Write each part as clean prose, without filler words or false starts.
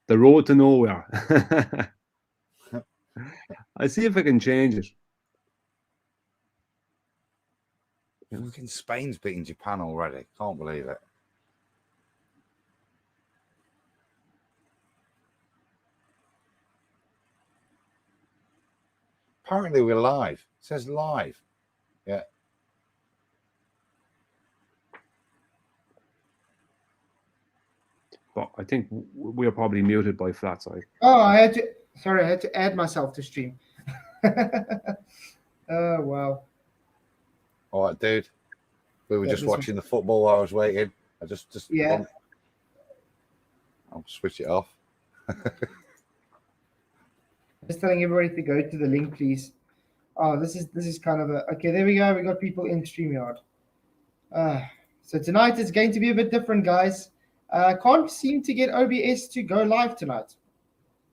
The road to nowhere. I'll see if I can change it. Fucking Spain's beating Japan already. Can't believe it. Apparently we're live. It says live. Yeah. But I think we're probably muted by Flatzoid. Oh, I had to add myself to stream. Oh, wow. All right, dude. We were just watching the football while I was waiting. Yeah. I'll switch it off. Just telling everybody to go to the link, please. Oh, this is kind of okay. There we go. We got people in StreamYard. So tonight is going to be a bit different, guys. Can't seem to get OBS to go live tonight.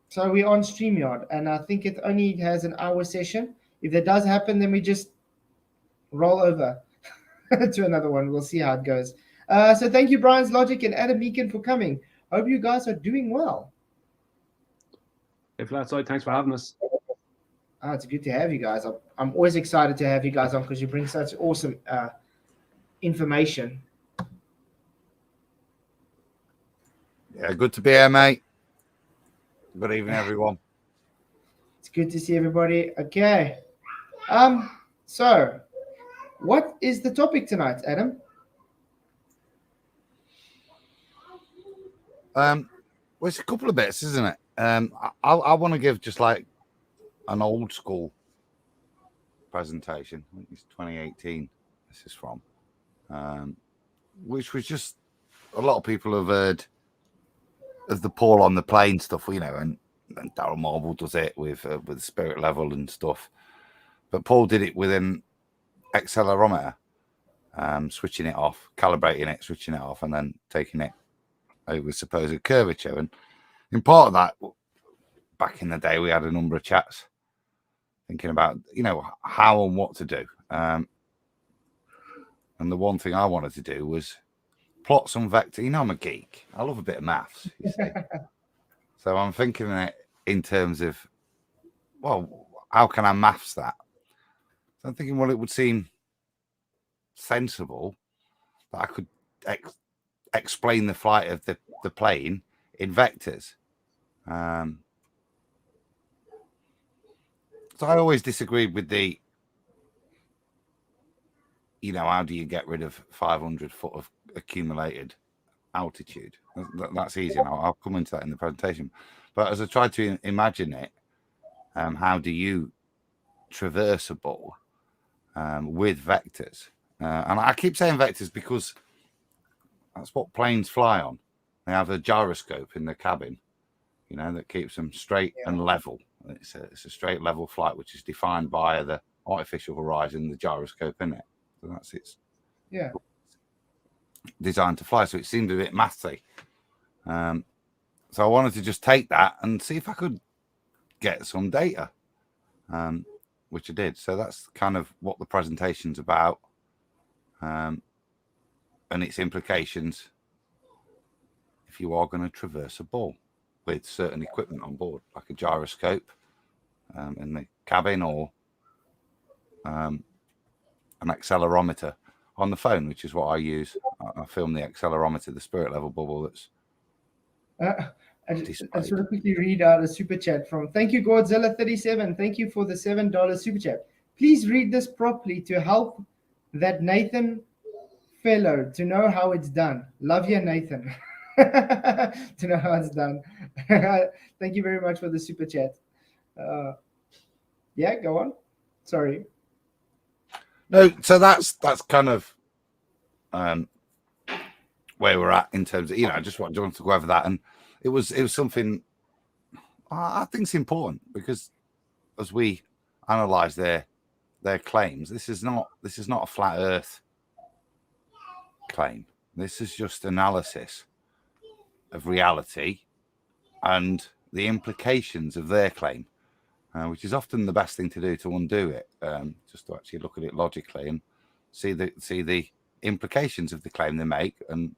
So we're on StreamYard, and I think it only has an hour session. If that does happen, then we just roll over to another one. We'll see how it goes. So thank you, Brian's Logic and TheAdamMeakin, for coming. Hope you guys are doing well. Hey, Flatzoid, thanks for having us. It's good to have you guys. I'm always excited to have you guys on because you bring such awesome information. Yeah, good to be here, mate. Good evening, everyone. It's good to see everybody. Okay. So what is the topic tonight, Adam? Well, it's a couple of bits, isn't it? I want to give just like an old school presentation. I think it's 2018. This is from, which was just a lot of people have heard of the Paul on the plane stuff, you know, and Daryl Marble does it with spirit level and stuff. But Paul did it with an accelerometer, switching it off, calibrating it, switching it off, and then taking it over supposed curvature. And in part of that, back in the day, we had a number of chats thinking about, you know, how and what to do. And the one thing I wanted to do was plot some vector. You know, I'm a geek. I love a bit of maths, you see. So I'm thinking it in terms of, well, how can I maths that? So I'm thinking, well, it would seem sensible that I could explain the flight of the plane in vectors. So I always disagreed with the, you know, how do you get rid of 500 foot of accumulated altitude? That's easy. And I'll come into that in the presentation. But as I tried to imagine it, how do you traverse a ball with vectors? And I keep saying vectors because that's what planes fly on. They have a gyroscope in the cabin, you know, that keeps them straight and level. It's a straight level flight, which is defined by the artificial horizon, the gyroscope in it. So that's its designed to fly. So it seemed a bit mathy. So I wanted to just take that and see if I could get some data, which I did. So that's kind of what the presentation's about, and its implications if you are going to traverse a ball with certain equipment on board, like a gyroscope in the cabin, or an accelerometer on the phone, which is what I use. I film the accelerometer, the spirit level bubble. That's. I just want to quickly read out a super chat from. Thank you, Godzilla37. Thank you for the $7 super chat. Please read this properly to help that Nathan fellow to know how it's done. Love you, Nathan. To know how it's done. Thank you very much for the super chat. Yeah, go on. Sorry. No, so that's kind of where we're at in terms of, you know, I just want to go over that, and it was something I think it's important, because as we analyze their claims, this is not a flat Earth claim. This is just analysis of reality and the implications of their claim, which is often the best thing to do to undo it, just to actually look at it logically and see the implications of the claim they make and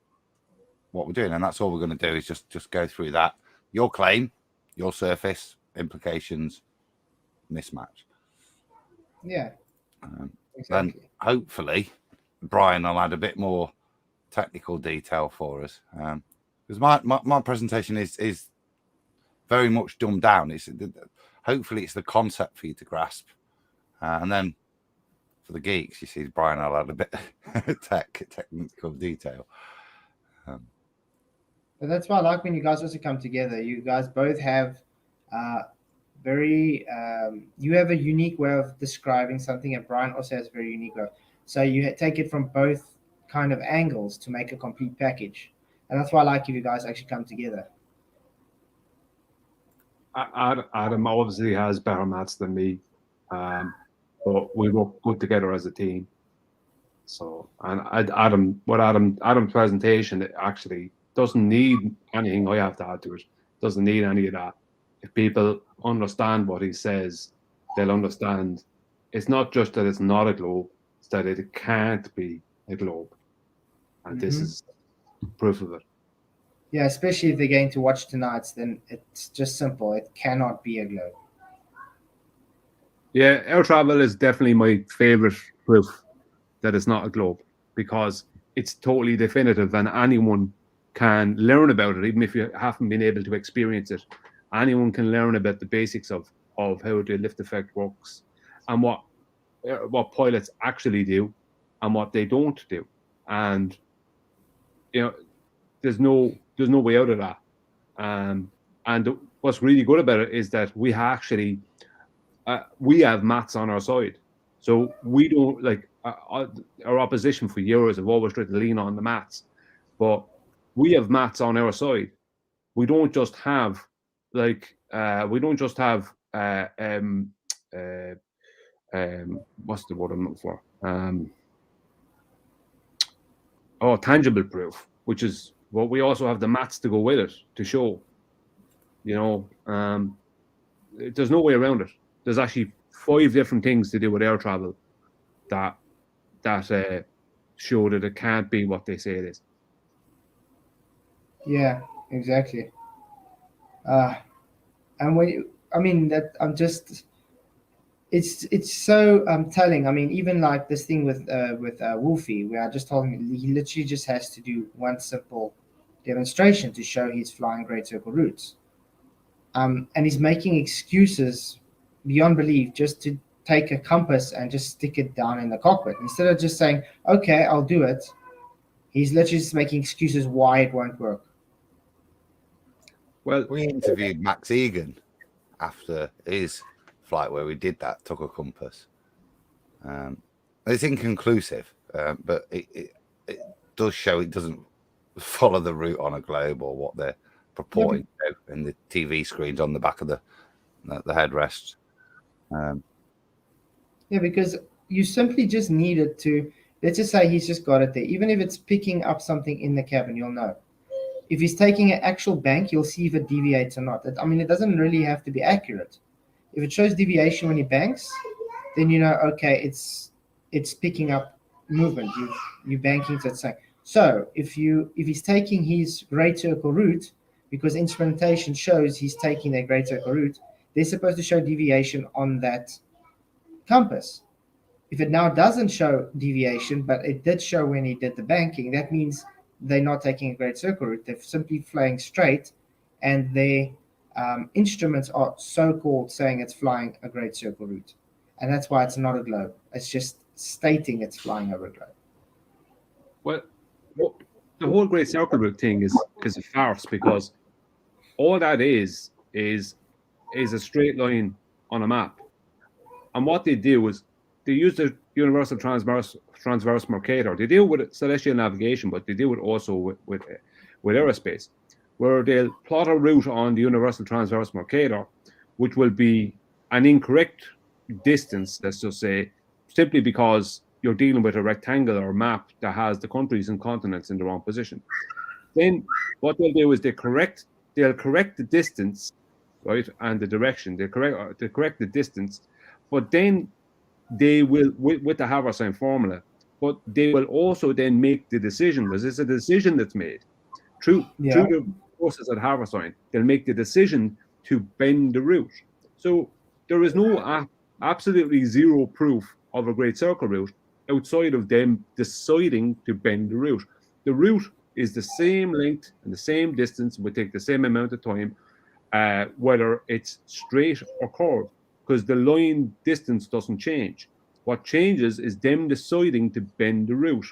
what we're doing. And that's all we're going to do, is just go through that your claim, your surface, implications, mismatch. Yeah, Then exactly. hopefully Brian will add a bit more technical detail for us, because my presentation is very much dumbed down. Hopefully it's the concept for you to grasp, and then for the geeks, you see Brian will add a bit technical detail. But that's why I like when you guys also come together. You guys both have you have a unique way of describing something, and Brian also has a very unique way. So you take it from both kind of angles to make a complete package, and that's why I like if you guys actually come together. Adam obviously has better maths than me, but we work good together as a team. So, and Adam's presentation, it actually doesn't need anything I have to add to it. Doesn't need any of that. If people understand what he says, they'll understand. It's not just that it's not a globe; it's that it can't be a globe, and this is proof of it. Yeah, especially if they're going to watch tonight's, then it's just simple. It cannot be a globe. Yeah, air travel is definitely my favorite proof that it's not a globe, because it's totally definitive and anyone can learn about it, even if you haven't been able to experience it. Anyone can learn about the basics of how the lift effect works and what pilots actually do and what they don't do. And there's no way out of that. And what's really good about it is that we actually we have maths on our side. So we don't our opposition for years have always tried to lean on the maths, but we have maths on our side. We don't just have what's the word I'm looking for? Tangible proof, which is what we also have the maths to go with it to show. There's no way around it. There's actually 5 different things to do with air travel that show that it can't be what they say it is. Yeah, exactly. And it's so telling. I mean, even like this thing with Wolfie, where I just told him he literally just has to do one simple demonstration to show he's flying great circle routes. And he's making excuses beyond belief just to take a compass and just stick it down in the cockpit instead of just saying, "Okay, I'll do it." He's literally just making excuses why it won't work. Well, we interviewed Max Egan after his flight where we did that, took a compass. It's inconclusive, but it does show it doesn't follow the route on a globe or what they're purporting to do, and the TV screens on the back of the headrests. Yeah, because you simply just need it to, let's just say he's just got it there. Even if it's picking up something in the cabin, you'll know. If he's taking an actual bank, you'll see if it deviates or not. I mean, it doesn't really have to be accurate. If it shows deviation when he banks, then you know, okay, it's picking up movement. You're banking, so it's saying. So if he's taking his great circle route, because instrumentation shows he's taking that great circle route, they're supposed to show deviation on that compass. If it now doesn't show deviation, but it did show when he did the banking, that means they're not taking a great circle route. They're simply flying straight, and their instruments are so-called saying it's flying a great circle route. And that's why it's not a globe. It's just stating it's flying over a globe. Well, the whole great circle route thing is a farce, because all that is a straight line on a map. And what they do is they use the universal transverse Mercator. They deal with celestial navigation, but they do it also with aerospace, where they'll plot a route on the universal transverse Mercator, which will be an incorrect distance, let's just say, simply because you're dealing with a rectangular map that has the countries and continents in the wrong position. Then what they'll do is they'll correct the distance, right, and the direction. They correct the distance, but then they will, with the Haversine formula, but they will also then make the decision, because it's a decision that's made through the process at harvest time, they'll make the decision to bend the route. So there is no absolutely zero proof of a great circle route outside of them deciding to bend the route. The route is the same length and the same distance, would take the same amount of time, whether it's straight or curved, because the line distance doesn't change. What changes is them deciding to bend the route.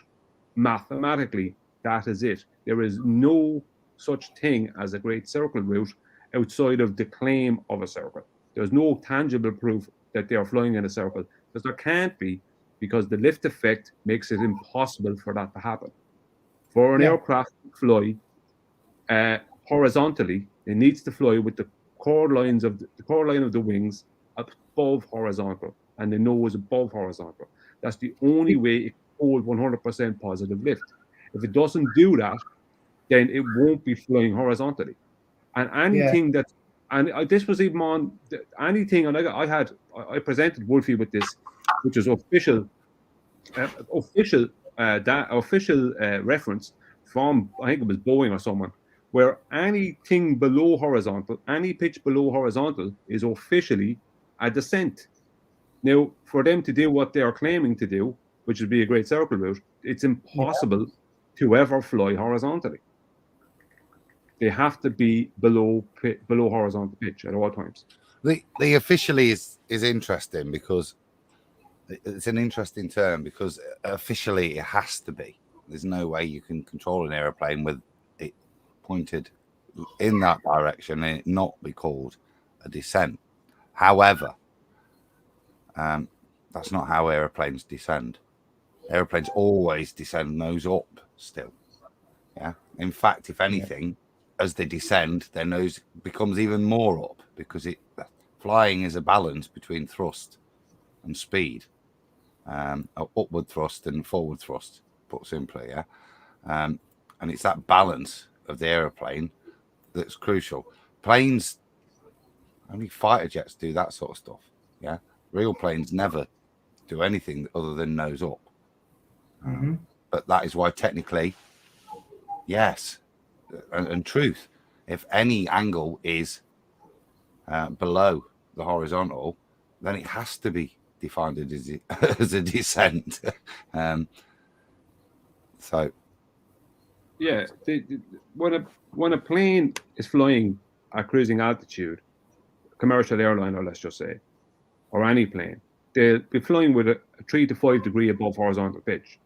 Mathematically, that is it. There is no such thing as a great circle route outside of the claim of a circle. There's no tangible proof that they are flying in a circle, because there can't be, because the lift effect makes it impossible for that to happen. For an aircraft to fly horizontally, it needs to fly with the core line of the wings above horizontal and the nose above horizontal. That's the only way it can hold 100% positive lift. If it doesn't do that, then it won't be flying horizontally. And anything that, and this was even on anything, and I presented Wolfie with this, which is official reference from, I think it was Boeing or someone, where anything below horizontal, any pitch below horizontal is officially a descent. Now, for them to do what they are claiming to do, which would be a great circle route, it's impossible to ever fly horizontally. They have to be below horizontal pitch at all times. The officially is interesting, because it's an interesting term, because officially it has to be. There's no way you can control an aeroplane with it pointed in that direction and it not be called a descent. However, that's not how aeroplanes descend. Aeroplanes always descend nose up still. Yeah. In fact, if anything, as they descend, their nose becomes even more up, because flying is a balance between thrust and speed, upward thrust and forward thrust, put simply. Yeah. And it's that balance of the aeroplane that's crucial. Planes, only fighter jets do that sort of stuff. Yeah. Real planes never do anything other than nose up. But that is why technically, yes, and truth, if any angle is below the horizontal, then it has to be defined as a descent. So yeah, when a plane is flying at cruising altitude, commercial airliner, let's just say, or any plane, they'll be flying with a 3 to 5 degree above horizontal pitch.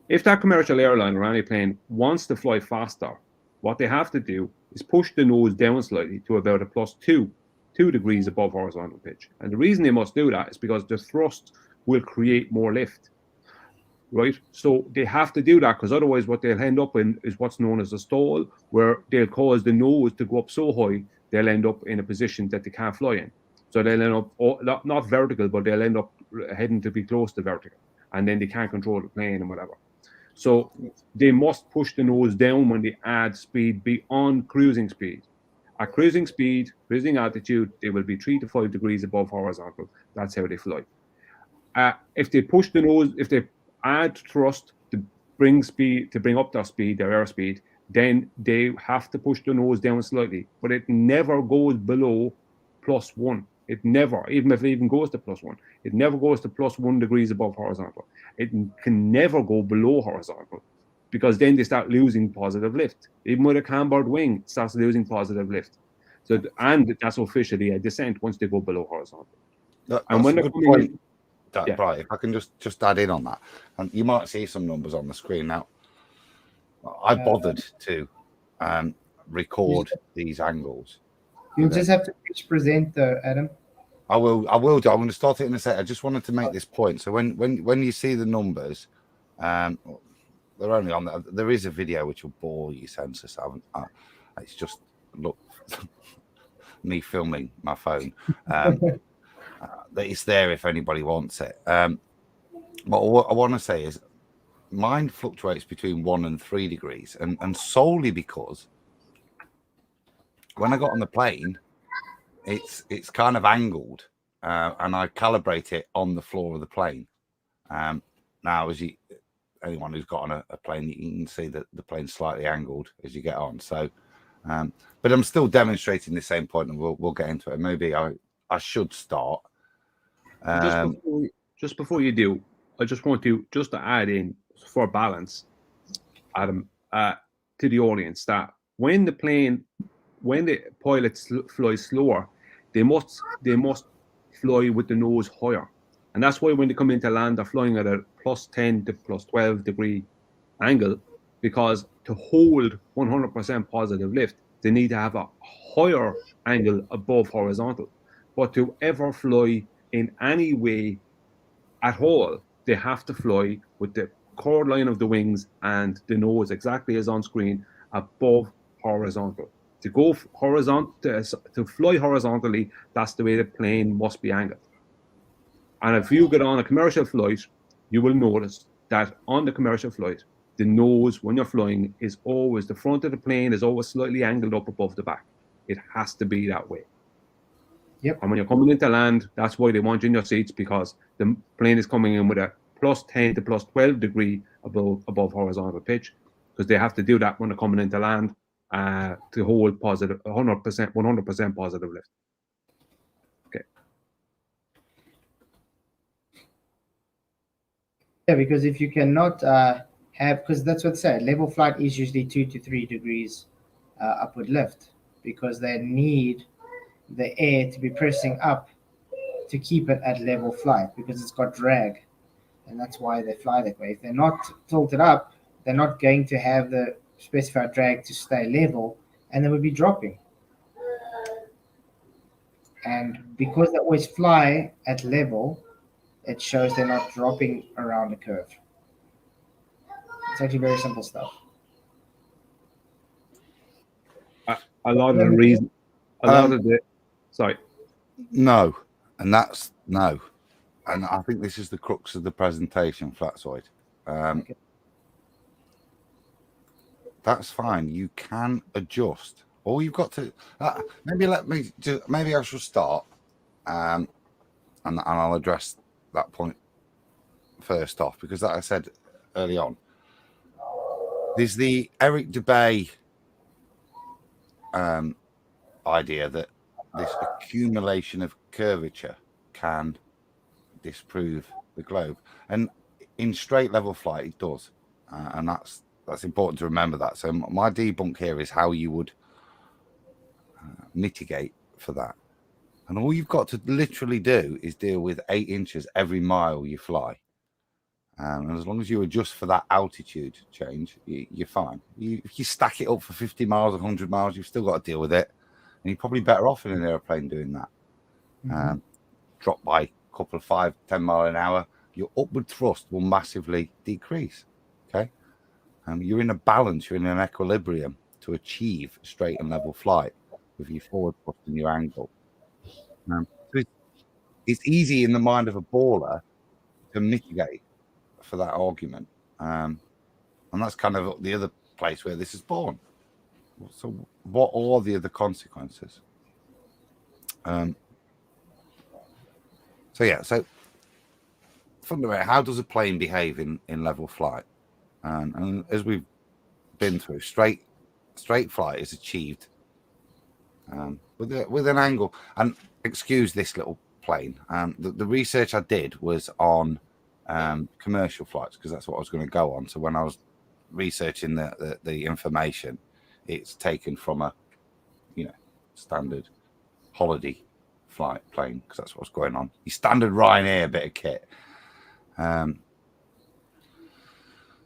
If that commercial airline or any plane wants to fly faster, what they have to do is push the nose down slightly to about a +2 degrees above horizontal pitch. And the reason they must do that is because the thrust will create more lift, right? So they have to do that, because otherwise what they'll end up in is what's known as a stall, where they'll cause the nose to go up so high, they'll end up in a position that they can't fly in. So they'll end up, not vertical, but they'll end up heading to be close to vertical. And then they can't control the plane and whatever. So they must push the nose down when they add speed beyond cruising speed. At cruising speed, cruising altitude, they will be 3 to 5 degrees above horizontal. That's how they fly. If they push the nose, if they add thrust to bring up their speed, their airspeed, then they have to push the nose down slightly. But it never goes below +1. It never, even if it even goes to +1, it never goes to +1 degrees above horizontal. It can never go below horizontal, because then they start losing positive lift. Even with a cambered wing, it starts losing positive lift. So, and that's officially a descent once they go below horizontal. And when they're coming in, right, if I can just add in on that, and you might see some numbers on the screen now. I bothered to record these angles. You'll just have to present though, Adam. I will do. I'm going to start it in a sec. I just wanted to make this point. So when you see the numbers, they're only on there is a video which will bore you senseless. It's just look me filming my phone. It's there if anybody wants it. But what I want to say is mine fluctuates between 1 and 3 degrees, and solely because when I got on the plane, it's kind of angled, and I calibrate it on the floor of the plane. Now, anyone who's got on a plane, you can see that the plane's slightly angled as you get on. So But I'm still demonstrating the same point, and we'll get into it. Maybe I should start. Just before you do, I just want to add in for balance, Adam, to the audience that when the pilots fly slower, they must fly with the nose higher, and that's why when they come into land, they're flying at a +10 to +12 degree angle, because to hold 100% positive lift, they need to have a higher angle above horizontal. But to ever fly in any way at all, they have to fly with the chord line of the wings and the nose exactly as on screen above horizontal. To go horizontal, to fly horizontally, that's the way the plane must be angled. And if you get on a commercial flight, you will notice that on the commercial flight, the nose, when you're flying, is always, the front of the plane is always slightly angled up above the back. It has to be that way. Yep. And when you're coming into land, that's why they want you in your seats, because the plane is coming in with a +10 to +12 degree above horizontal pitch, because they have to do that when they're coming into land to hold positive 100% positive lift. Okay. Yeah, because if you cannot have, because that's what they say, level flight is usually 2 to 3 degrees upward lift, because they need the air to be pressing up to keep it at level flight, because it's got drag, and that's why they fly that way. If they're not tilted up, they're not going to have the specified drag to stay level, and they would be dropping. And because they always fly at level, it shows they're not dropping around the curve. It's actually very simple stuff. A lot of the reason, sorry. No, and that's no. And I think this is the crux of the presentation, Flatzoid. Okay. That's fine. You can adjust. All you've got to maybe I should start, and I'll address that point first off, because like I said early on, there's the Eric DeBay idea that this accumulation of curvature can disprove the globe, and in straight level flight it does, and that's important to remember that. So my debunk here is how you would mitigate for that, and all you've got to literally do is deal with 8 inches every mile you fly, and as long as you adjust for that altitude change, you're fine. If you stack it up for 50 miles, 100 miles, you've still got to deal with it, and you're probably better off in an airplane doing that. Drop by a couple of 5-10 mile an hour, your upward thrust will massively decrease. Okay, you're in a balance, you're in an equilibrium to achieve straight and level flight with your forward thrust and your angle. So it's easy in the mind of a baller to mitigate for that argument, and that's kind of the other place where this is born. So what are the other consequences? So fundamentally, how does a plane behave in level flight? And as we've been through, straight flight is achieved with an angle. And excuse this little plane. The research I did was on commercial flights, because that's what I was going to go on. So when I was researching the information, it's taken from a standard holiday flight plane, because that's what's going on. Your standard Ryanair bit of kit.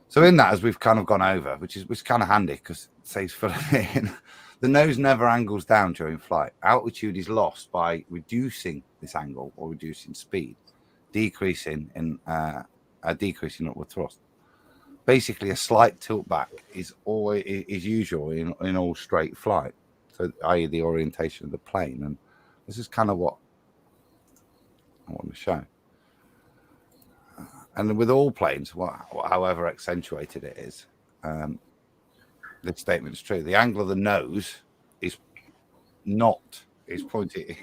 So in that, as we've kind of gone over, which is kind of handy because it saves filling in, the nose never angles down during flight. Altitude is lost by reducing this angle or reducing speed, decreasing upward thrust. Basically, a slight tilt back is usual in all straight flight. So, i.e., the orientation of the plane, and this is kind of what I want to show. And with all planes, however accentuated it is, this statement is true. The angle of the nose is pointing.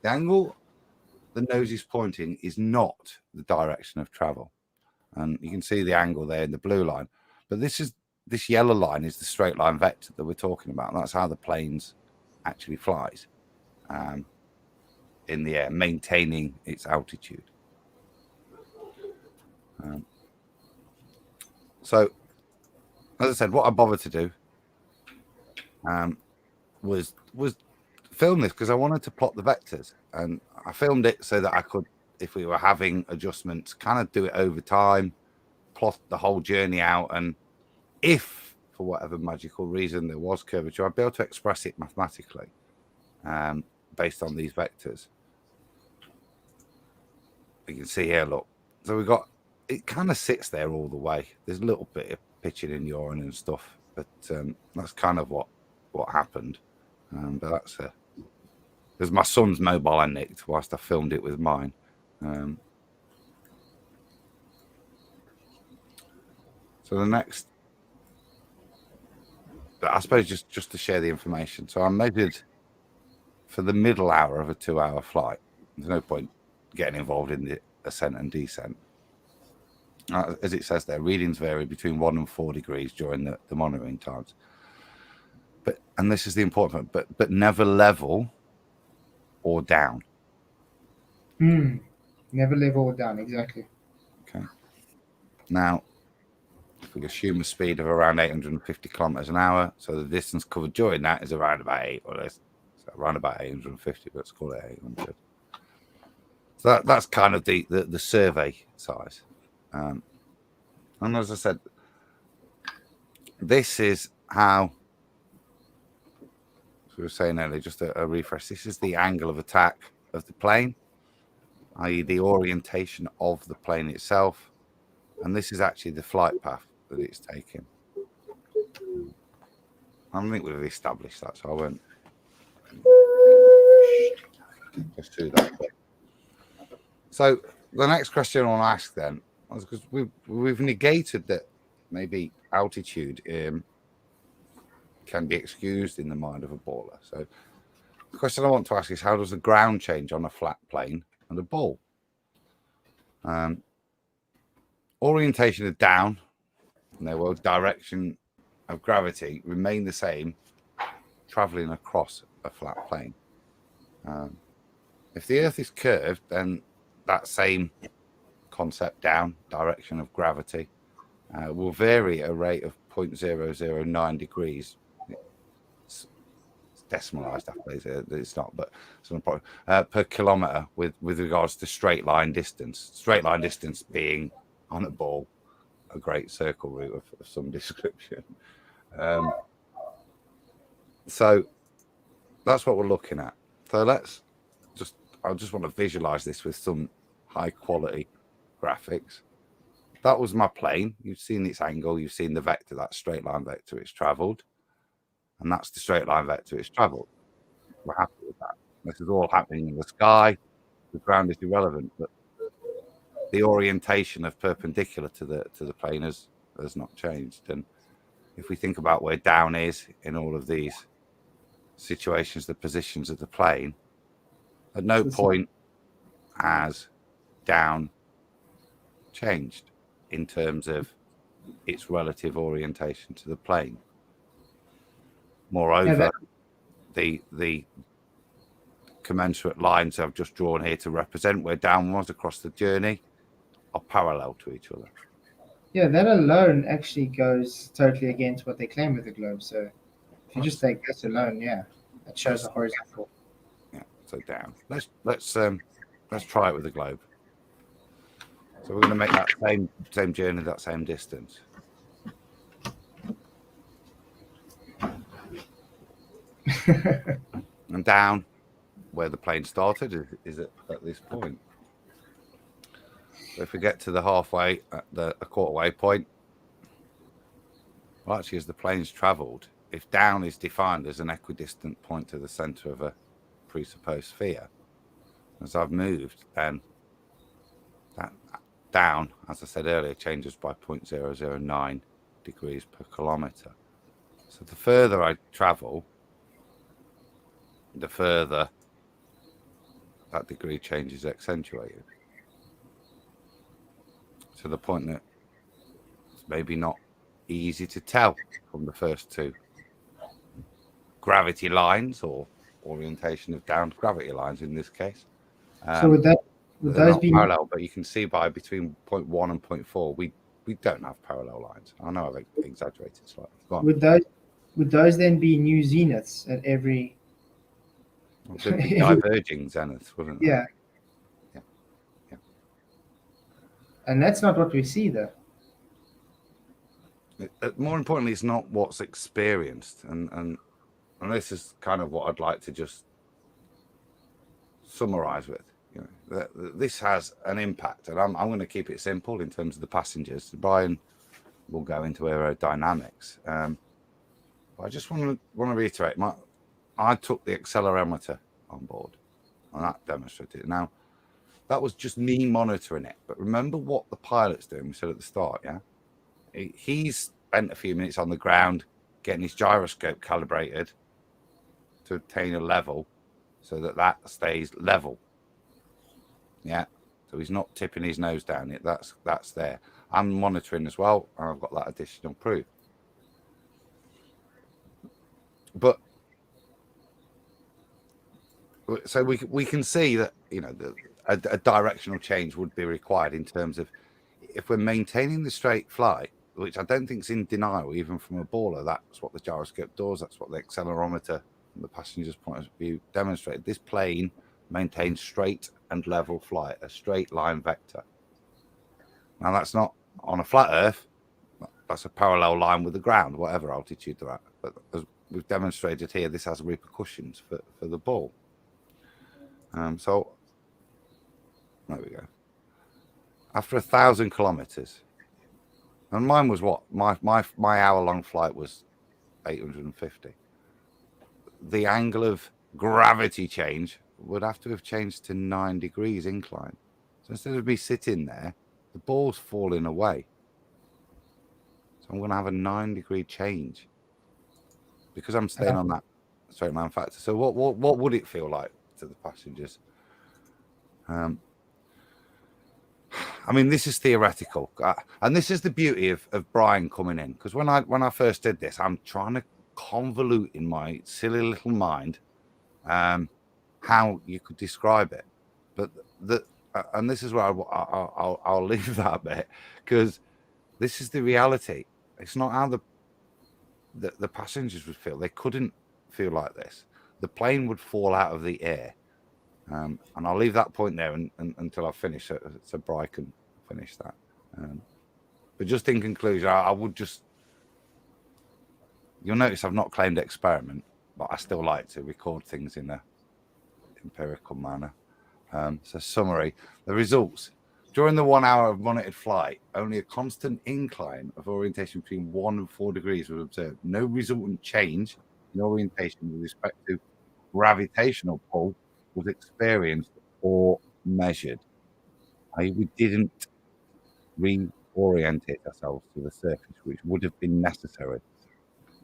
The angle the nose is pointing is not the direction of travel. And you can see the angle there in the blue line. But this is this yellow line is the straight line vector that we're talking about. That's how the planes actually flies in the air, maintaining its altitude. So, as I said, what I bothered to do was film this because I wanted to plot the vectors, and I filmed it so that I could, if we were having adjustments, kind of do it over time, plot the whole journey out, and if for whatever magical reason there was curvature, I'd be able to express it mathematically based on these vectors. You can see here, look. So we've got, it kind of sits there all the way. There's a little bit of pitching and yawing and stuff, but that's kind of what happened. But that's because my son's mobile I nicked whilst I filmed it with mine. So the next, I suppose just to share the information. So I measured for the middle hour of a 2-hour flight. There's no point getting involved in the ascent and descent. As it says there, readings vary between 1 and 4 degrees during the monitoring times. But, and this is the important point, but never level or down. Never level or down, exactly. Okay. Now, if we assume a speed of around 850 kilometers an hour, so the distance covered during that is around about 8, or less, so around about 850, but let's call it 800. So that's kind of the survey size. And as I said, this is how, as we were saying earlier, just a refresh, this is the angle of attack of the plane, i.e. the orientation of the plane itself, and this is actually the flight path that it's taking. I think we've established that, so I won't just do that. So the next question I want to ask then, because we've negated that maybe altitude can be excused in the mind of a baller. So the question I want to ask is, how does the ground change on a flat plane and a ball? Orientation of down, direction of gravity remain the same traveling across a flat plane. If the Earth is curved, then that same concept down, direction of gravity, will vary at a rate of 0.009 degrees. It's decimalized, it's not, but it's not a problem, per kilometer with regards to straight line distance. Straight line distance being, on a ball, a great circle route of some description. So that's what we're looking at. So I just want to visualize this with some high quality graphics. That was my plane. You've seen its angle, you've seen the vector, that straight line vector it's traveled, and that's the straight line vector it's traveled. We're happy with that. This is all happening in the sky. The ground is irrelevant, but the orientation of perpendicular to the plane has not changed. And if we think about where down is in all of these situations, the positions of the plane, at no point has down changed in terms of its relative orientation to the plane. Moreover, the commensurate lines I've just drawn here to represent where down was across the journey are parallel to each other. Yeah, that alone actually goes totally against what they claim with the globe. So if you just take this alone, yeah, it shows a horizontal. Yeah, so down. Let's try it with the globe. So we're going to make that same journey, that same distance. And down where the plane started is at this point. So if we get to the halfway, a quarter way point, well, actually, as the plane's travelled, if down is defined as an equidistant point to the centre of a presupposed sphere, as I've moved, then that down, as I said earlier, changes by 0.009 degrees per kilometre. So the further I travel, the further that degree change is accentuated. To the point that it's maybe not easy to tell from the first two gravity lines, or orientation of downed gravity lines in this case. So would They're those not be parallel, but you can see by between 0.1 and 0.4, we don't have parallel lines. I know I've exaggerated slightly. Go on. would those then be new zeniths at every? Well, there'd be diverging zeniths, wouldn't there? Yeah. And that's not what we see, though. More importantly, it's not what's experienced, and this is kind of what I'd like to just summarize with. You know, this has an impact, and I'm going to keep it simple in terms of the passengers. Brian will go into aerodynamics, but I just want to reiterate. I took the accelerometer on board, and that demonstrated it. Now, that was just me monitoring it. But remember what the pilot's doing. We said at the start, yeah. He's spent a few minutes on the ground getting his gyroscope calibrated to obtain a level, so that stays level. Yeah. So he's not tipping his nose down it. That's there. I'm monitoring as well, and I've got that additional proof. But so we can see that, you know, a directional change would be required in terms of if we're maintaining the straight flight, which I don't think is in denial even from a baller. That's what the gyroscope does. That's what the accelerometer from the passenger's point of view demonstrated. This plane maintains straight and level flight, a straight line vector. Now that's not on a flat Earth. That's a parallel line with the ground, whatever altitude they're at. But as we've demonstrated here, this has repercussions for the ball. So there we go. After 1,000 kilometers, and mine was what? My hour-long flight was 850. The angle of gravity change would have to have changed to 9 degrees incline. So instead of me sitting there, the ball's falling away. So I'm going to have a 9-degree change because I'm staying on that straight line factor. So what would it feel like to the passengers? I mean, this is theoretical, and this is the beauty of Brian coming in, because when I first did this, I'm trying to convolute in my silly little mind how you could describe it, but and this is where I'll leave that bit, because this is the reality. It's not how the passengers would feel. They couldn't feel like this. The plane would fall out of the air. And I'll leave that point there until I finish, so Brian can finish that. But just in conclusion, I would just... You'll notice I've not claimed experiment, but I still like to record things in a empirical manner. So summary, the results. During the 1 hour of monitored flight, only a constant incline of orientation between 1 and 4 degrees was observed. No resultant change in orientation with respect to gravitational pull was experienced or measured. We didn't reorient ourselves to the surface, which would have been necessary,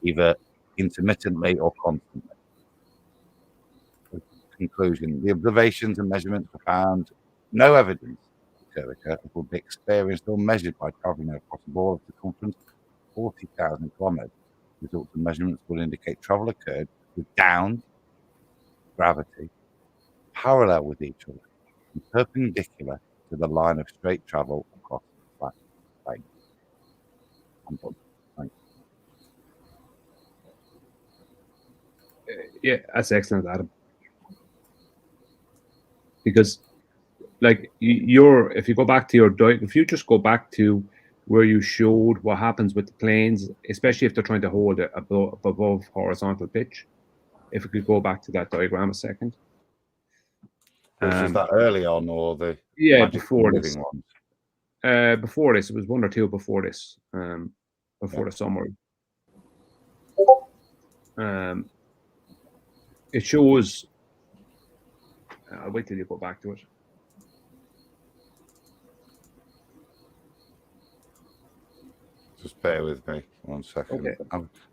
either intermittently or constantly. Conclusion: the observations and measurements were found no evidence of curvature would be experienced or measured by traveling across a ball of circumference 40,000 kilometers. Results and measurements will indicate travel occurred with down gravity parallel with each other and perpendicular to the line of straight travel across the flat plane. Yeah, that's excellent, Adam. Because, like, if you go back to your if you just go back to where you showed what happens with the planes, especially if they're trying to hold it above horizontal pitch. If we could go back to that diagram a second. Was that early on, or the before this? Ones? Before this, it was one or two before this. Before the summary. It shows. I'll wait till you go back to it. Just bear with me 1 second. Okay.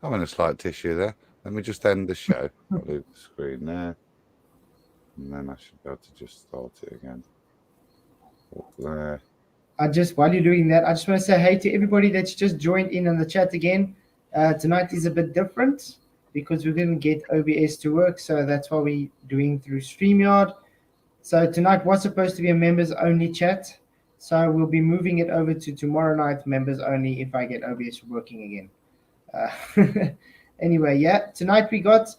I'm in a slight tissue there. Let me just end the show. I'll leave the screen there. And then I should be able to just start it again. Up there. While you're doing that, I just want to say hey to everybody that's just joined in on the chat again. Tonight is a bit different because we didn't get OBS to work, so that's why we're doing through StreamYard. So tonight was supposed to be a members only chat, so we'll be moving it over to tomorrow night members only if I get OBS working again. Anyway, yeah, tonight we got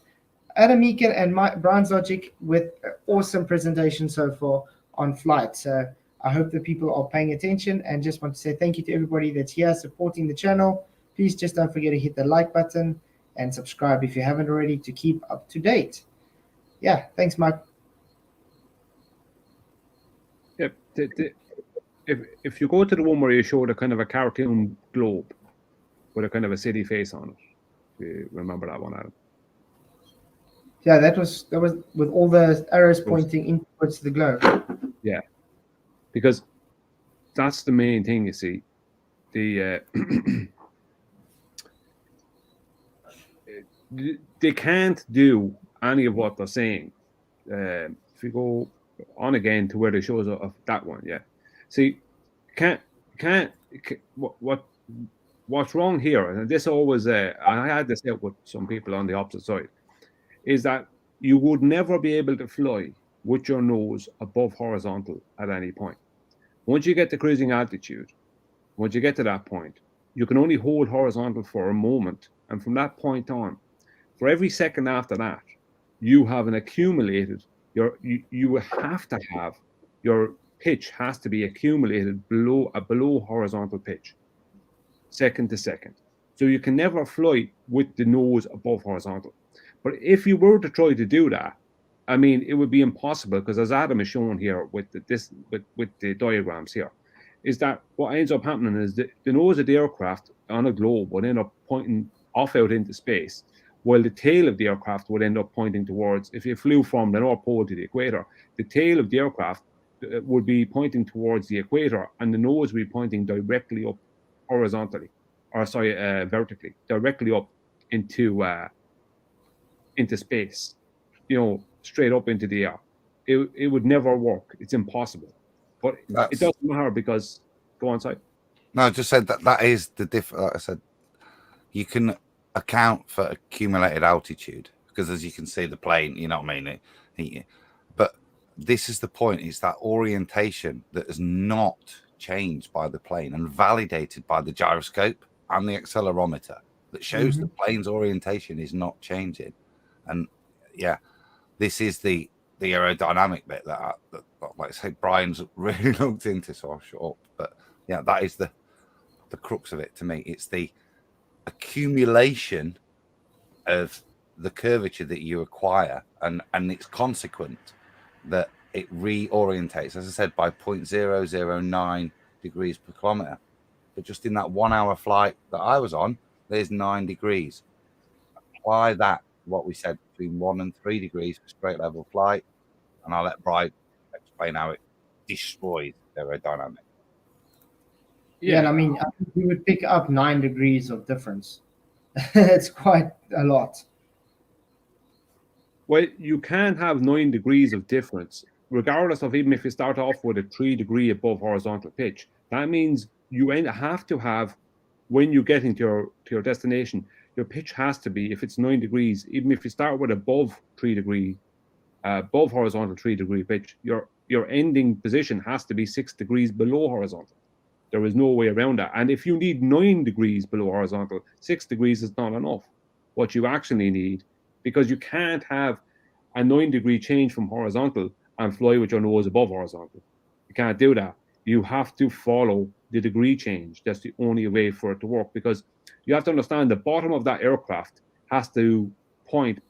TheAdamMeakin and Brian's Logic with an awesome presentation so far on flight. So I hope that people are paying attention, and just want to say thank you to everybody that's here supporting the channel. Please just don't forget to hit the like button and subscribe if you haven't already to keep up to date. Yeah, thanks, Mike. Yep. If you go to the one where you showed a kind of a cartoon globe with a kind of a city face on it, if you remember that one, Adam. Yeah, that was with all the arrows pointing in towards the globe. Yeah, because that's the main thing. You see, the they can't do any of what they're saying. If you go on again to where they shows of that one, yeah. See, what's wrong here, and this always, I had this out with some people on the opposite side, is that you would never be able to fly with your nose above horizontal at any point. Once you get to cruising altitude, once you get to that point, you can only hold horizontal for a moment. And from that point on, for every second after that, you have an accumulated, you have to have, your pitch has to be accumulated below horizontal pitch, second to second. So you can never fly with the nose above horizontal. But if you were to try to do that, I mean, it would be impossible, because as Adam is shown here with the diagrams here, is that what ends up happening is the nose of the aircraft on a globe would end up pointing off out into space, while the tail of the aircraft would end up pointing towards, if you flew from the North Pole to the equator, the tail of the aircraft would be pointing towards the equator, and the nose would be pointing directly up horizontally, or sorry, vertically, directly up into space, straight up into the air. It would never work. It's impossible. But it doesn't matter, because go on, side. No, I just said that is the difference. Like I said, you can account for accumulated altitude, because as you can see the plane, you know what I mean? But this is the point, is that orientation that is not changed by the plane and validated by the gyroscope and the accelerometer, that shows the plane's orientation is not changing. And yeah, this is the aerodynamic bit that like I say, Brian's really looked into, so I'll shut up. But yeah, that is the crux of it to me. It's the accumulation of the curvature that you acquire, and it's consequent that it reorientates, as I said, by 0.009 degrees per kilometer. But just in that 1 hour flight that I was on, there's 9 degrees. Apply that, what we said, between 1 and 3 degrees for straight level flight, and I'll let Brian explain how it destroys aerodynamics. Yeah, and I mean, I think we would pick up 9 degrees of difference. It's quite a lot. Well, you can have 9 degrees of difference, regardless of, even if you start off with a 3 degree above horizontal pitch. That means you have to have, when you get into your destination, your pitch has to be, if it's 9 degrees, even if you start with above 3 degree, above horizontal 3 degree pitch, your ending position has to be 6 degrees below horizontal. There is no way around that. And if you need 9 degrees below horizontal, 6 degrees is not enough. What you actually need, because you can't have a 9 degree change from horizontal and fly with your nose above horizontal. You can't do that. You have to follow the degree change. That's the only way for it to work, because you have to understand the bottom of that aircraft has to point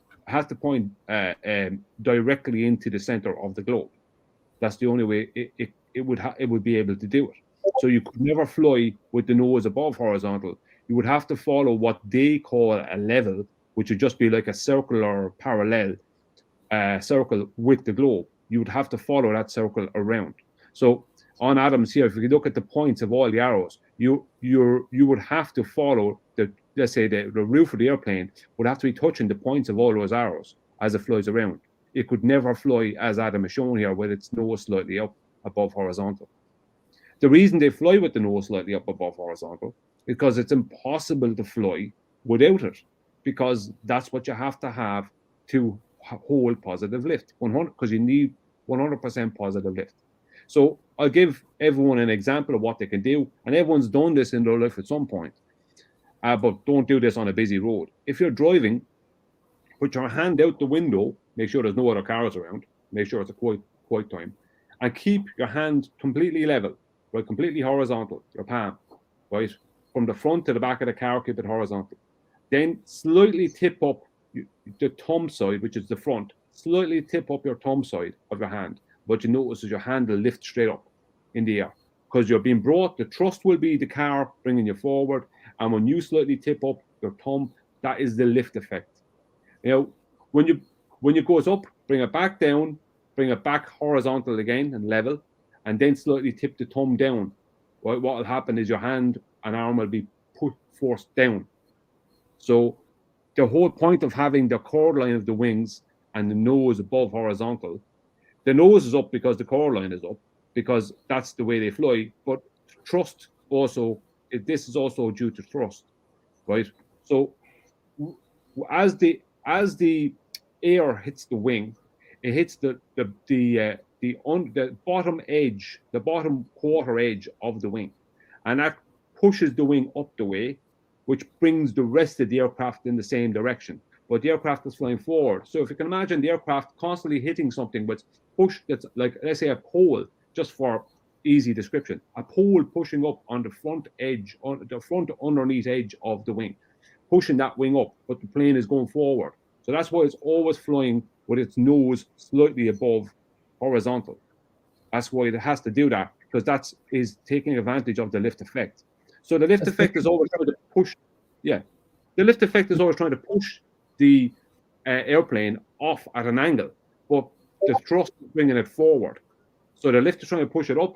directly into the center of the globe. That's the only way it would be able to do it. So you could never fly with the nose above horizontal. You would have to follow what they call a level, which would just be like a circular parallel circle with the globe. You would have to follow that circle around. So on Adam's here, if you look at the points of all the arrows, you would have to follow let's say the roof of the airplane would have to be touching the points of all those arrows as it flies around. It could never fly, as Adam has shown here, with its nose slightly up above horizontal. The reason they fly with the nose slightly up above horizontal is because it's impossible to fly without it, because that's what you have to have to hold positive lift, 100, because you need 100% positive lift. So I'll give everyone an example of what they can do, and everyone's done this in their life at some point. But don't do this on a busy road. If you're driving, put your hand out the window, make sure there's no other cars around, make sure it's a quiet time, and keep your hand completely level, right, completely horizontal, your palm, right, from the front to the back of the car, keep it horizontal. Then slightly tip up the thumb side, which is the front, slightly tip up your thumb side of your hand. What you notice is your hand will lift straight up in the air, because you're being brought, the thrust will be the car bringing you forward, and when you slightly tip up your thumb, that is the lift effect. You know, when it goes up, bring it back down, bring it back horizontal again and level, and then slightly tip the thumb down. What will happen is your hand and arm will be forced down. So the whole point of having the chord line of the wings and the nose above horizontal, the nose is up because the chord line is up, because that's the way they fly. But thrust also, this is also due to thrust, right? So as the air hits the wing, it hits the bottom edge, the bottom quarter edge of the wing, and that pushes the wing up the way, which brings the rest of the aircraft in the same direction. But the aircraft is flying forward. So if you can imagine the aircraft constantly hitting something that's pushed, that's like, let's say, a pole, just for easy description, a pole pushing up on the front edge, on the front underneath edge of the wing, pushing that wing up, but the plane is going forward. So that's why it's always flying with its nose slightly above horizontal. That's why it has to do that, because that is taking advantage of the lift effect. So the lift effect is always trying to push, the lift effect is always trying to push the airplane off at an angle, but the thrust is bringing it forward. So the lift is trying to push it up,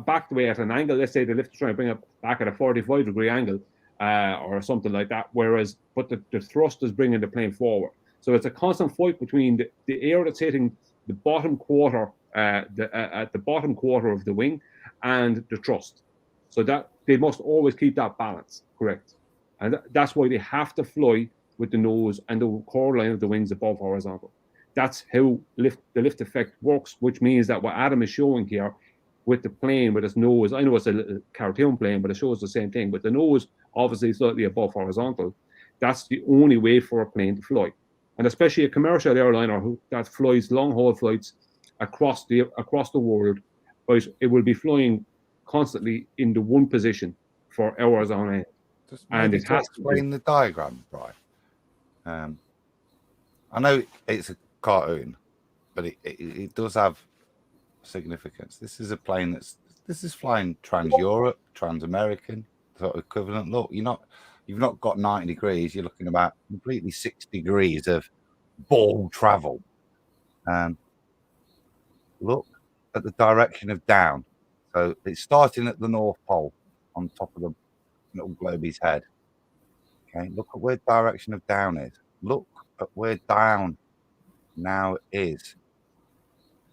back the way at an angle. Let's say the lift is trying to bring it back at a 45-degree angle, or something like that. But the thrust is bringing the plane forward. So it's a constant fight between the air that's hitting the bottom quarter, at the bottom quarter of the wing, and the thrust. So that they must always keep that balance correct, and that's why they have to fly with the nose and the chord line of the wings above horizontal. That's how the lift effect works, which means that what Adam is showing here with the plane with its nose, I know it's a little cartoon plane, but it shows the same thing. With the nose obviously slightly above horizontal, that's the only way for a plane to fly. And especially a commercial airliner that flies long-haul flights across the world, right, it will be flying constantly in the one position for hours on end. Just And maybe it to has to explain the diagram, right? I know it's a cartoon, but it does have significance. This is a plane this is flying trans-Europe, trans-American sort of equivalent. Look, you've not got 90 degrees. You're looking about completely 6 degrees of ball travel. Look at the direction of down. So it's starting at the North Pole on top of the little globe's head. Okay, look at where direction of down is. Look at where down now is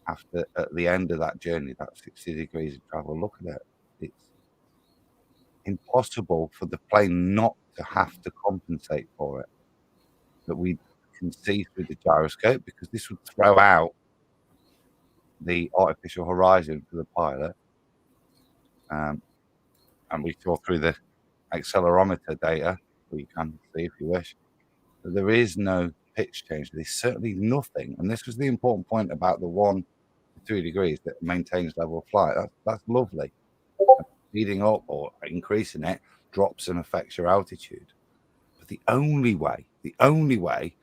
after at the end of that journey, that 60 degrees of travel. Look at it. It's impossible for the plane not to have to compensate for it. That we can see through the gyroscope, because this would throw out the artificial horizon for the pilot. And we saw through the accelerometer data, or you can see if you wish, that there is no pitch change. There's certainly nothing. And this was the important point about the 1 to 3 degrees that maintains level of flight. That's lovely. Speeding up or increasing it drops and affects your altitude. But the only way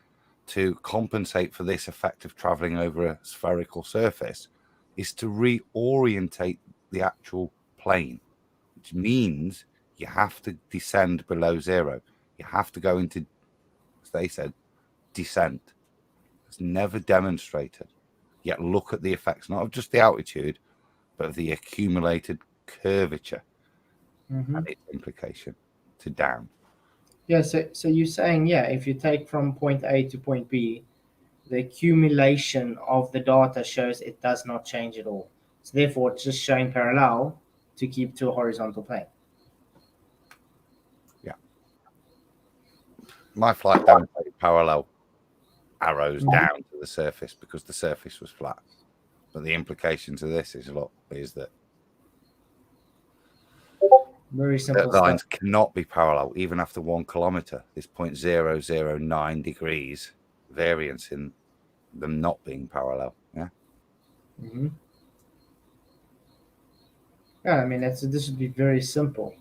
to compensate for this effect of traveling over a spherical surface is to reorientate the actual plane, which means you have to descend below zero. You have to go into, as they said, descent. It's never demonstrated. Yet look at the effects, not of just the altitude, but of the accumulated curvature and its implication to down. Yeah, so you're saying, if you take from point A to point B, the accumulation of the data shows it does not change at all. So therefore, it's just showing parallel, to keep to a horizontal plane. My flight down parallel arrows Mhm. down to the surface because the surface was flat. But the implication to this is that Very simple the lines stuff. cannot be parallel even after 1 kilometer. There's 0.009 degrees variance in them not being parallel. Yeah. Mm-hmm. Yeah, I mean, this would be very simple.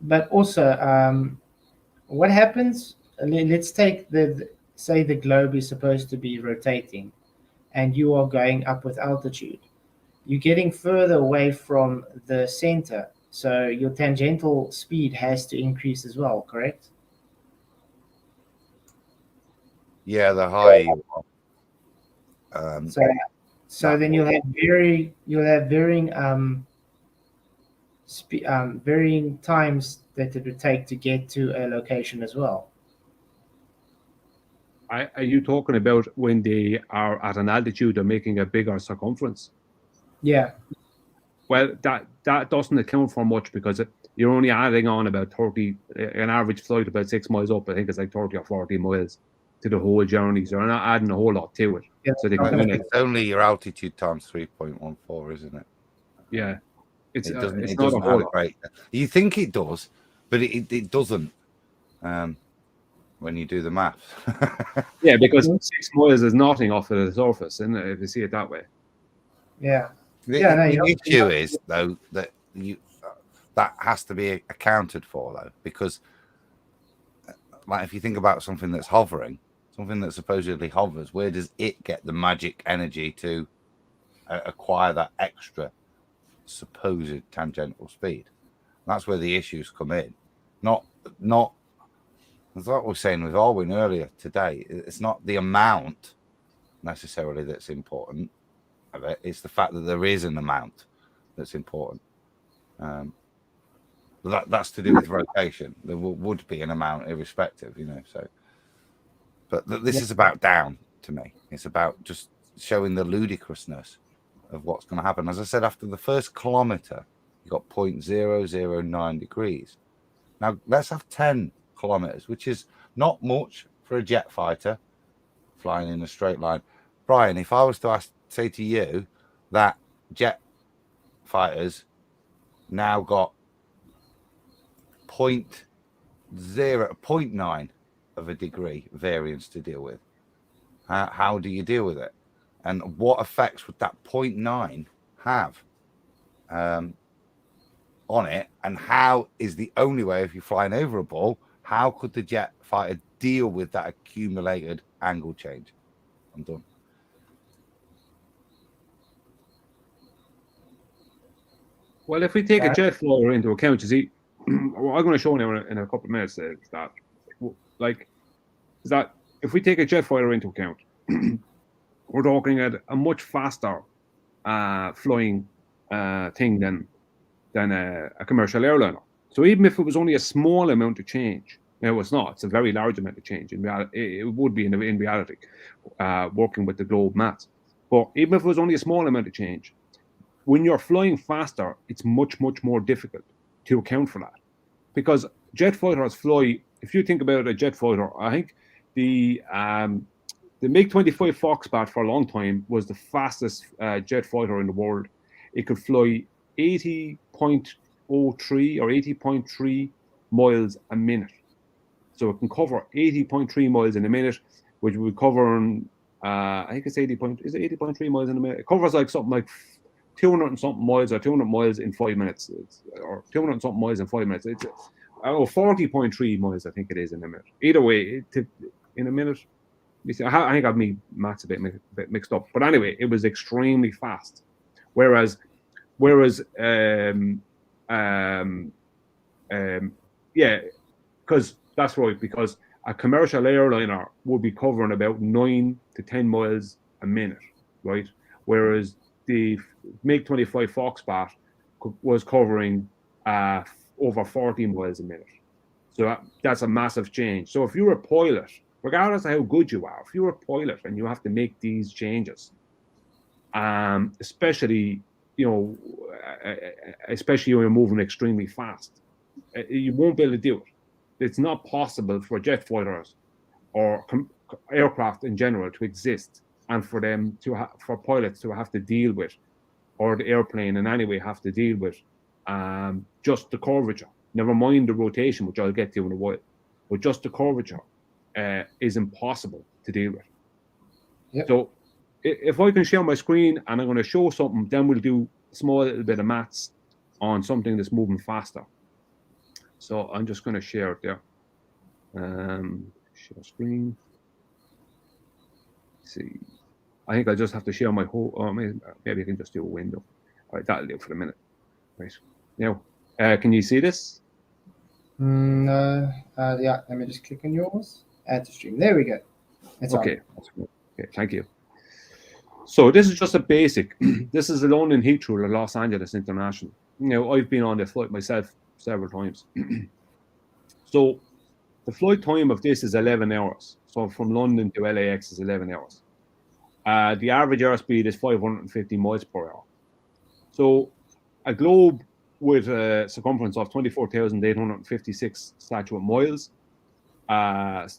But also, what happens? Let's take say the globe is supposed to be rotating, and you are going up with altitude. You're getting further away from the center, so your tangential speed has to increase as well. Correct? Yeah, the higher you are. So then you'll have varying times that it would take to get to a location as well. Are you talking about when they are at an altitude, they're making a bigger circumference? Yeah. Well, that doesn't account for much because you're only adding on about 30, an average flight about 6 miles up. I think it's like 30 or 40 miles to the whole journey. So they're not adding a whole lot to it. Yeah, So they can It's only your altitude times 3.14, isn't it? yeah, It doesn't. it's It not a doesn't whole have a lot. great. You think it does, but it doesn't. When you do the maths. Yeah, because 6 miles is nothing off of the surface, isn't it, if you see it that way. Yeah. The issue is though that that has to be accounted for though, because like if you think about something that's hovering, something that supposedly hovers, where does it get the magic energy to acquire that extra supposed tangential speed? That's where the issues come in. Not as I was saying with Alwyn earlier today, it's not the amount necessarily that's important of it. It's the fact that there is an amount that's important. That's to do with rotation. There would be an amount irrespective, So, but this is about down to me. It's about just showing the ludicrousness of what's going to happen. As I said, after the first kilometer, you got 0.009 degrees. Now let's have 10 kilometers, which is not much for a jet fighter flying in a straight line. Brian, if I was to say to you that jet fighters now got 0.9 of a degree variance to deal with, how do you deal with it? And what effects would that 0.9 have on it? And how is the only way, if you're flying over a ball, how could the jet fighter deal with that accumulated angle change? I'm done. Well, if we take a jet fighter into account, you see, what I'm going to show now in a couple of minutes is that if we take a jet fighter into account, we're talking at a much faster flying thing than a commercial airliner. So even if it was only a small amount of change, now it's not. It's a very large amount of change. In reality, it would be in reality, working with the globe maths. But even if it was only a small amount of change, when you're flying faster, it's much, much more difficult to account for that. Because jet fighters fly, if you think about a jet fighter, I think the MiG-25 Foxbat for a long time was the fastest jet fighter in the world. It could fly 80.03 or 80.3 miles a minute. So it can cover 80.3 miles in a minute, which would cover, I think it's 80.3 miles in a minute. It covers like something like 200 and something miles or 200 miles in 5 minutes, or 200 and something miles in 5 minutes. It's 40.3 miles, I think it is in a minute. Either way, in a minute. I think I've made maths a bit mixed up, but anyway, it was extremely fast. Whereas, yeah, because that's right. Because a commercial airliner would be covering about 9 to 10 miles a minute, right? Whereas the MiG-25 Foxbat was covering over 40 miles a minute. So that's a massive change. So if you're a pilot, regardless of how good you are, if you're a pilot and you have to make these changes, especially especially when you're moving extremely fast. You won't be able to do it. It's not possible for jet fighters or aircraft in general to exist, and for them for pilots to have to deal with, or the airplane in any way have to deal with, just the curvature. Never mind the rotation, which I'll get to in a while, but just the curvature is impossible to deal with. Yep. So if I can share my screen and I'm going to show something, then we'll do a small little bit of maths on something that's moving faster. So I'm just going to share it there. Share screen. Let's see. I think I just have to share my whole. Maybe I can just do a window. All right, that'll do for a minute. Right now, can you see this? No. Yeah. Let me just click on yours. Add to stream. There we go. It's okay. Okay. Thank you. So this is just a basic. This is alone in Heathrow at Los Angeles International. I've been on the flight myself several times. So the flight time of this is 11 hours. So from London to LAX is 11 hours. The average airspeed is 550 miles per hour. So a globe with a circumference of 24,856 statute miles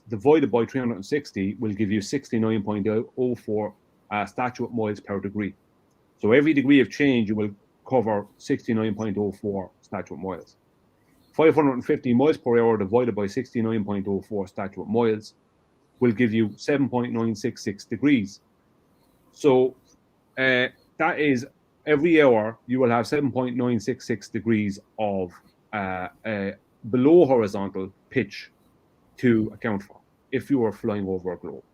divided by 360 will give you 69.04 statute miles per degree. So every degree of change, you will cover 69.04 statute miles. 550 miles per hour divided by 69.04 statute miles will give you 7.966 degrees. So that is every hour you will have 7.966 degrees of below horizontal pitch to account for if you are flying over a globe.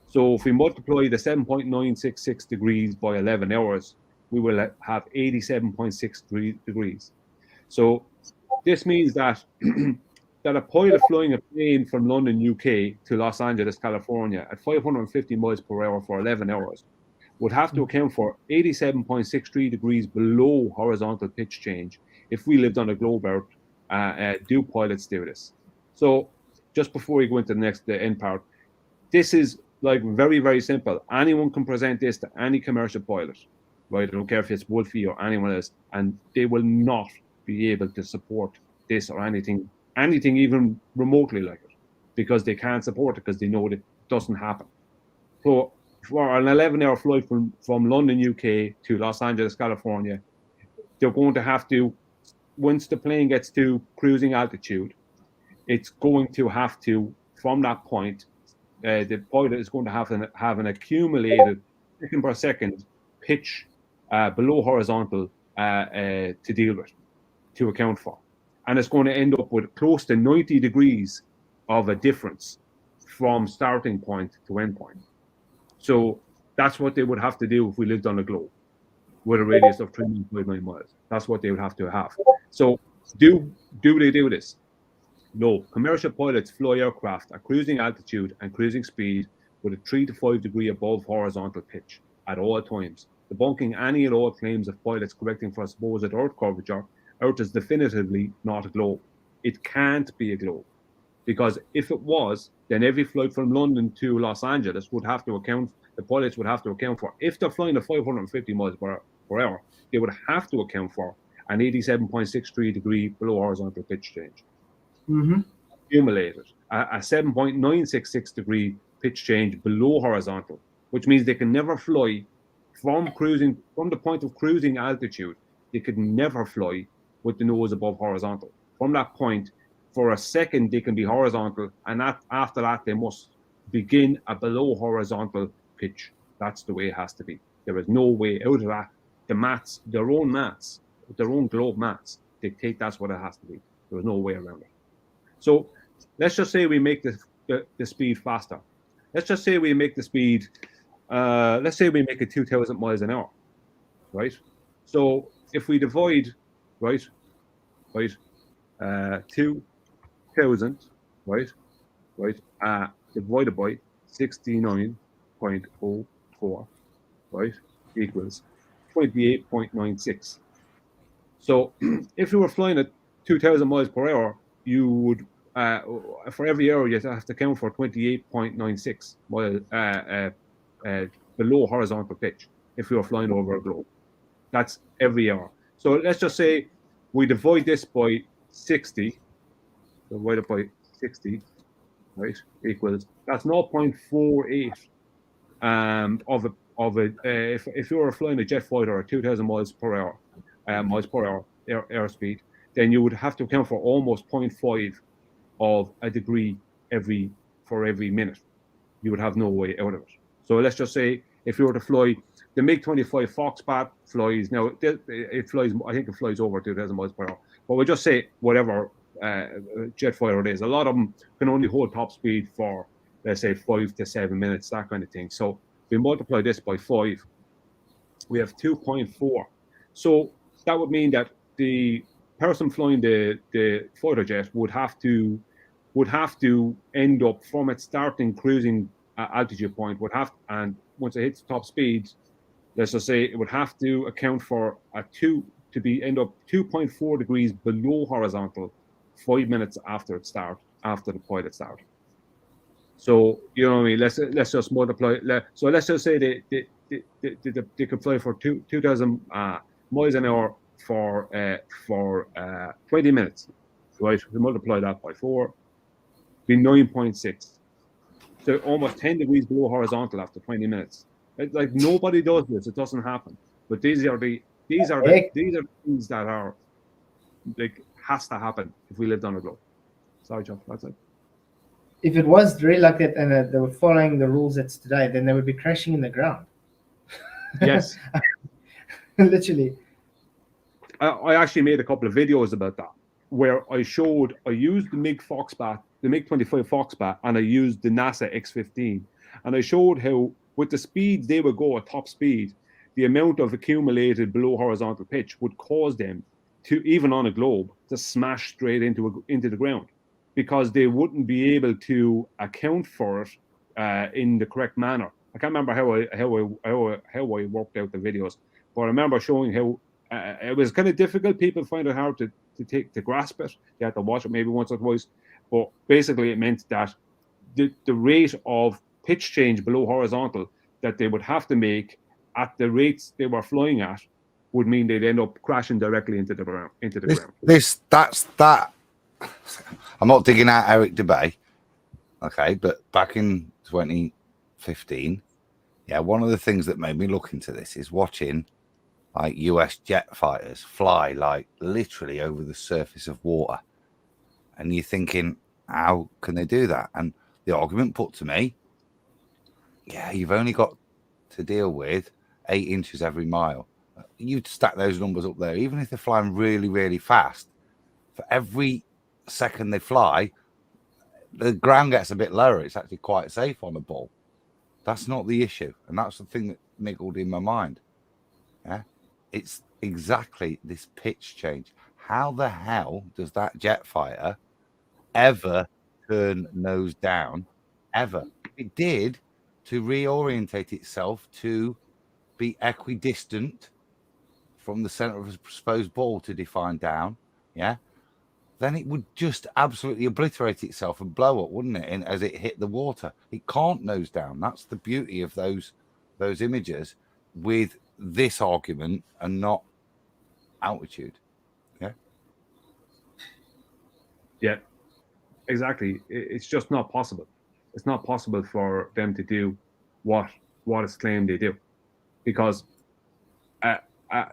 So if we multiply the 7.966 degrees by 11 hours, we will have 87.6 degrees. So this means that that a pilot flying a plane from London, UK to Los Angeles, California at 550 miles per hour for 11 hours would have to account for 87.63 degrees below horizontal pitch change if we lived on a globe Earth. Do pilots do this? So just before we go into the end part, this is like very, very simple. Anyone can present this to any commercial pilot, right? I don't care if it's Wolfie or anyone else, and they will not be able to support this or anything even remotely like it, because they can't support it because they know that it doesn't happen. So for an 11-hour flight from London, UK to Los Angeles, California, they're going to have to, once the plane gets to cruising altitude, it's going to have to, from that point, the pilot is going to have an accumulated second per second pitch below horizontal to deal with, to account for. And it's going to end up with close to 90 degrees of a difference from starting point to end point. So that's what they would have to do if we lived on a globe with a radius of 3.59 miles. That's what they would have to have. So do they do this? No. Commercial pilots fly aircraft at cruising altitude and cruising speed with a 3 to 5 degree above horizontal pitch at all times, debunking any and all claims of pilots correcting for supposed Earth curvature. Earth is definitively not a globe. It can't be a globe, because if it was, then every flight from London to Los Angeles would have to account, the pilots would have to account for, if they're flying at 550 miles per hour, they would have to account for an 87.63 degree below horizontal pitch change. Accumulated a 7.966 degree pitch change below horizontal, which means they can never fly from the point of cruising altitude. They could never fly with the nose above horizontal. From that point, for a second, they can be horizontal, and after that, they must begin a below horizontal pitch. That's the way it has to be. There is no way out of that. The maths, their own globe maths, dictate that's what it has to be. There's no way around it. So let's just say we make the speed faster. Let's just say we make the speed, let's say we make it 2,000 miles an hour, right? So if we divide, right, 2,000, right, divided by 69.04, right, equals 28.96. So if you were flying at 2,000 miles per hour, you would, for every hour, you have to count for 28.96 miles below horizontal pitch if you were flying over a globe. That's every hour. So let's just say we divide this by 60. Divided by 60, right, equals, that's 0.48 of a if you were flying a jet fighter at 2,000 miles per hour, airspeed, then you would have to account for almost 0.5 of a degree for every minute. You would have no way out of it. So let's just say if you were to fly the MiG-25 Foxbat flies now, it flies. I think it flies over 2,000 miles per hour. But we'll just say whatever jet fighter it is. A lot of them can only hold top speed for, let's say, 5 to 7 minutes, that kind of thing. So we multiply this by 5, we have 2.4. So that would mean that the person flying the fighter jet would have to end up from its starting cruising altitude point, and once it hits top speed, let's just say it would have to account for end up 2.4 degrees below horizontal 5 minutes after the pilot start. So you know what I mean. Let's just multiply. So let's just say they could fly for 2,000 miles an hour for 20 minutes. Right? We multiply that by 4, be 9.6. So almost 10 degrees below horizontal after 20 minutes. Like nobody does this. It doesn't happen. But these are the things that are like has to happen if we lived on a globe. Sorry, John. That's it. If it was really like that and they were following the rules that's today, then they would be crashing in the ground. Yes. Literally. I actually made a couple of videos about that where I used the MiG-25 Foxbat, and I used the NASA X-15, and I showed how with the speeds they would go at top speed, the amount of accumulated below horizontal pitch would cause them to, even on a globe, to smash straight into the ground, because they wouldn't be able to account for it in the correct manner. I can't remember how I worked out the videos, but I remember showing how it was kind of difficult. People find it hard to grasp it. They had to watch it maybe once or twice, but basically it meant that the rate of pitch change below horizontal that they would have to make at the rates they were flying at would mean they'd end up crashing directly into the ground. That's that. I'm not digging out Eric Debay, okay, but back in 2015, yeah, one of the things that made me look into this is watching like US jet fighters fly like literally over the surface of water, and you're thinking, how can they do that? And the argument put to me, yeah, you've only got to deal with 8 inches every mile. You'd stack those numbers up there, even if they're flying really, really fast. For every second they fly, the ground gets a bit lower. It's actually quite safe on the ball. That's not the issue, and that's the thing that niggled in my mind. Yeah, it's exactly this pitch change. How the hell does that jet fighter ever turn nose down? Ever? It did to reorientate itself to be equidistant from the center of a proposed ball to define down. Yeah. Then it would just absolutely obliterate itself and blow up, wouldn't it? And as it hit the water, it can't nose down. That's the beauty of those images with this argument and not altitude. Yeah. Yeah, exactly. It's just not possible. It's not possible for them to do what it's claimed they do, because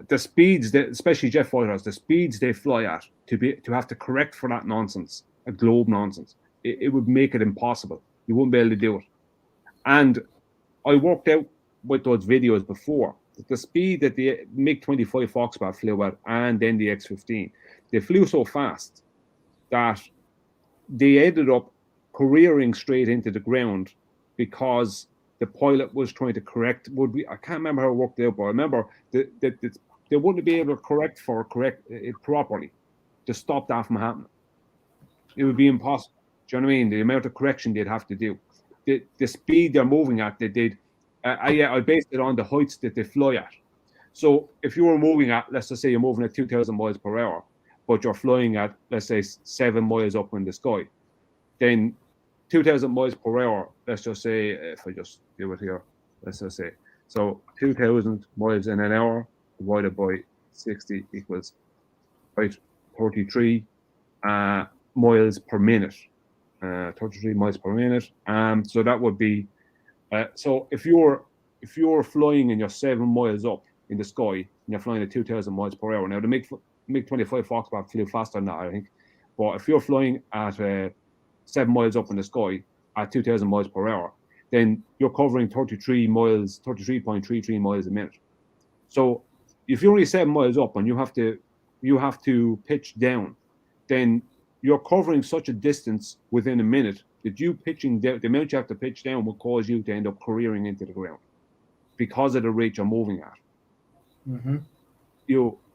the speeds, especially jet fighters, the speeds they fly at, to have to correct for that nonsense, a globe nonsense, it would make it impossible. You wouldn't be able to do it. And I worked out with those videos before that the speed that the MiG-25 Foxbat flew at, and then the X-15, they flew so fast that they ended up careering straight into the ground because the pilot was trying to correct. I can't remember how it worked out, but I remember that they wouldn't be able to correct it properly to stop that from happening. It would be impossible. Do you know what I mean? The amount of correction they'd have to do, the speed they're moving at, I based it on the heights that they fly at. So if you were moving at, let's just say you're moving at 2,000 miles per hour, but you're flying at, let's say, 7 miles up in the sky, then 2,000 miles per hour, let's just say, if I just do it here, let's just say, so 2,000 miles in an hour divided by 60 equals, right, 33 miles per minute. 33 miles per minute. So that would be, so if you're flying and you're 7 miles up in the sky and you're flying at 2,000 miles per hour. Now the MiG-25 Foxtrot flew faster than that, I think. But if you're flying at 7 miles up in the sky at 2,000 miles per hour, then you're covering 33.33 miles a minute. So if you're only 7 miles up and you have to pitch down, then you're covering such a distance within a minute that you pitching down, the amount you have to pitch down will cause you to end up careering into the ground because of the rate you're moving at. Mm-hmm.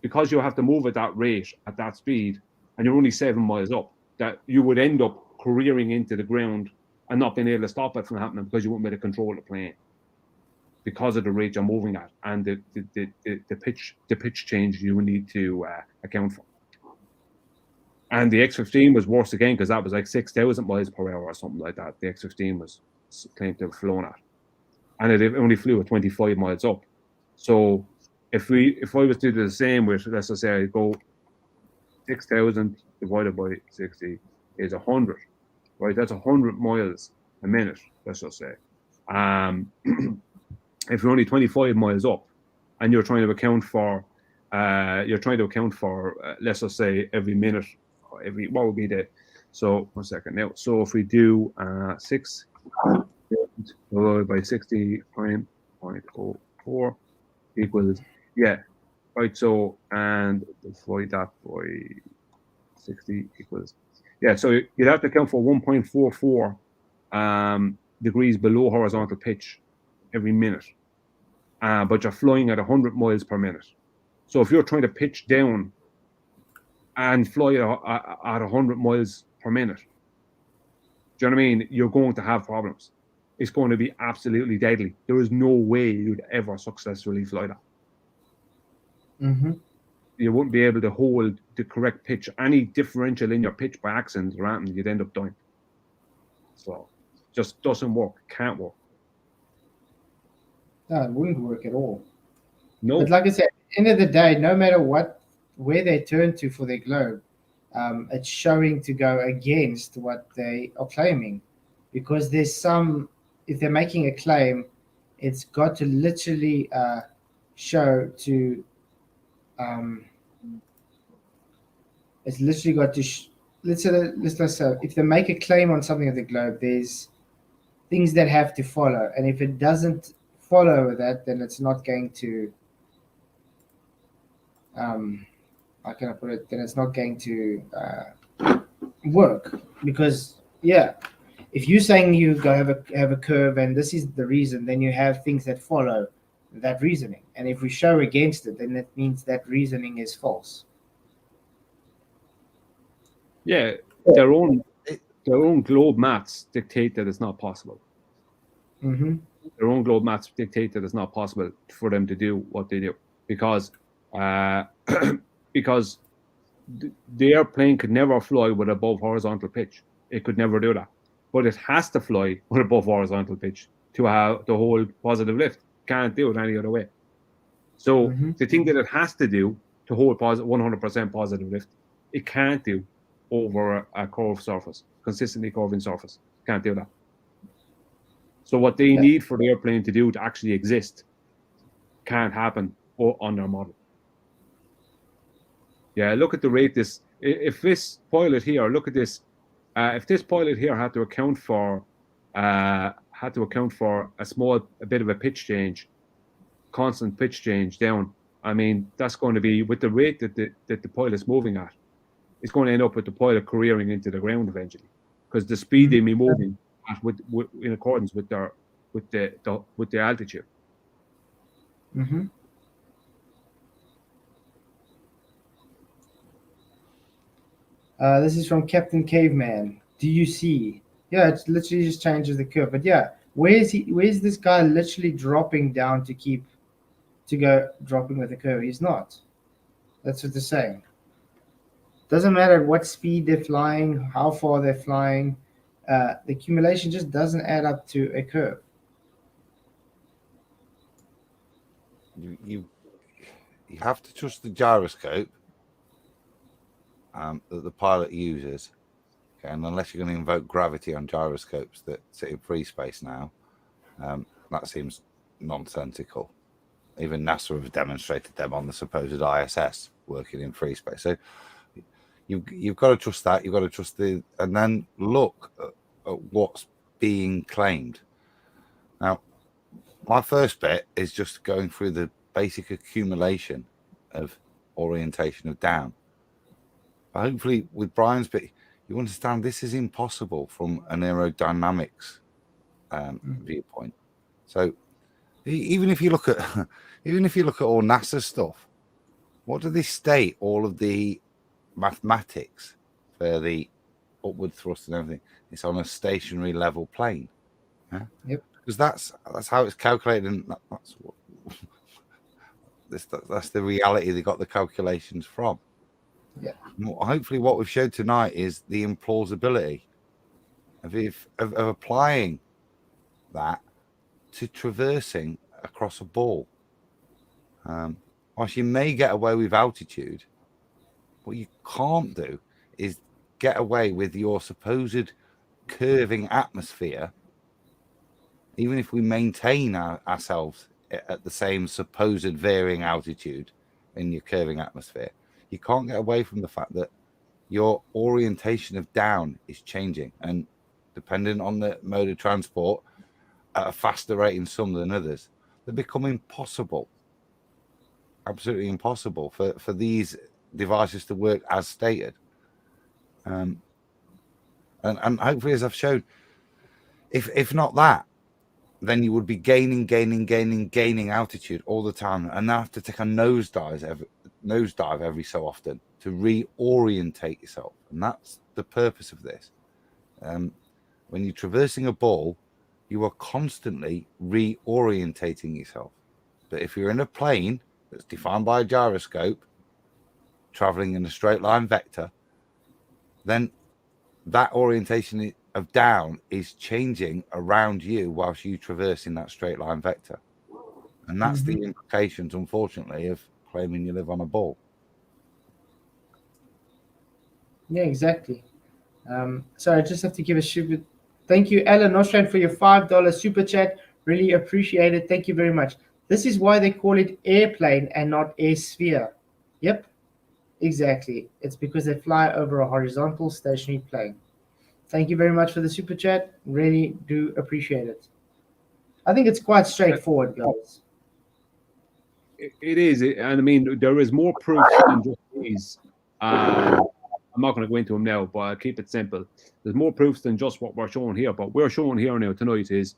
Because you have to move at that rate, at that speed, and you're only 7 miles up, that you would end up careering into the ground and not being able to stop it from happening because you wouldn't be able to control the plane because of the rate you're moving at and the pitch change you would need to account for. And the X-15 was worse again because that was like 6,000 miles per hour or something like that. The X-15 was claimed to have flown at, and it only flew at 25 miles up. So if I was to do the same with, let's just say I go 6,000 divided by 60 is 100, right? That's 100 miles a minute, let's just say. If you're only 25 miles up and you're trying to account for let's just say every minute, what would be the, so 1 second now. So if we do 6 divided by 60.04 equals, yeah, right, so, and divide that by 60 equals, yeah, so you'd have to account for 1.44 degrees below horizontal pitch every minute, but you're flying at 100 miles per minute. So if you're trying to pitch down and fly at 100 miles per minute, do you know what I mean? You're going to have problems. It's going to be absolutely deadly. There is no way you'd ever successfully fly that. Mm-hmm. You wouldn't be able to hold the correct pitch. Any differential in your pitch by accident or anything, you'd end up dying. So just doesn't work. Can't work. No, it wouldn't work at all. No. But like I said, at the end of the day, no matter where they turn to for their globe, it's showing to go against what they are claiming, because there's some. If they're making a claim, it's got to literally show to. It's literally got to. Let's say if they make a claim on something of the globe, there's things that have to follow, and if it doesn't follow that, then it's not going to. How can I put it? Then it's not going to work, because if you're saying you go have a curve and this is the reason, then you have things that follow that reasoning, and if we show against it, then that means that reasoning is false. Yeah, their own globe maths dictate that it's not possible. Mm-hmm. Their own globe maths dictate that it's not possible for them to do what they do, because because the airplane could never fly with above horizontal pitch. It could never do that, but it has to fly with above horizontal pitch to hold positive lift. Can't do it any other way. So the thing that it has to do to hold 100% positive lift, it can't do over a curved surface, consistently curving surface. Can't do that. So what they need for the airplane to do to actually exist can't happen on their model. Yeah, look at the rate this. If this pilot here, look at this. If this pilot here had to account for a bit of a pitch change, constant pitch change down, I mean, that's going to be with the rate that the pilot's moving at. It's going to end up with the pilot careering into the ground eventually, because the speed they be moving at in accordance with the altitude. Mm-hmm. This is from Captain Caveman. Do you see? Yeah, it literally just changes the curve. But yeah, where's this guy literally dropping down to go dropping with the curve? He's not. That's what they're saying. Doesn't matter what speed they're flying, how far they're flying. The accumulation just doesn't add up to a curve. you have to trust the gyroscope that the pilot uses. Okay, and unless you're going to invoke gravity on gyroscopes that sit in free space now, that seems nonsensical. Even NASA have demonstrated them on the supposed ISS working in free space. So you've got to trust that. You've got to trust and then look at what's being claimed. Now, my first bit is just going through the basic accumulation of orientation of down. But hopefully, with Brian's bit, you understand this is impossible from an aerodynamics viewpoint. So even if you look at all NASA stuff, what do they state? All of the mathematics for the upward thrust and everything, it's on a stationary level plane. Yeah? Yep. Because that's how it's calculated, and that's the reality they got the calculations from. Yeah. Hopefully, what we've showed tonight is the implausibility of applying that to traversing across a ball. Whilst you may get away with altitude, what you can't do is get away with your supposed curving atmosphere, even if we maintain ourselves at the same supposed varying altitude in your curving atmosphere. You can't get away from the fact that your orientation of down is changing, and depending on the mode of transport, at a faster rate in some than others, they become impossible, absolutely impossible for these devices to work as stated. And hopefully, as I've shown, if not that, then you would be gaining altitude all the time, and now have to take a nosedive every so often to reorientate yourself. And that's the purpose of this. When you're traversing a ball, you are constantly reorientating yourself. But if you're in a plane that's defined by a gyroscope, traveling in a straight line vector, then that orientation of down is changing around you whilst you traverse in that straight line vector. And that's the implications, unfortunately, of claiming you live on a ball. Yeah, exactly. So I just have to give a super thank you, Alan Nostrand, for your $5 super chat. Really appreciate it. Thank you very much. This is why they call it airplane and not air sphere. Yep, exactly. It's because they fly over a horizontal stationary plane. Thank you very much for the super chat. Really do appreciate it. I think it's quite straightforward, guys. It is, and I mean, there is more proof than just these. I'm not going to go into them now, but I'll keep it simple. There's more proofs than just what we're showing here. But we're showing here now tonight is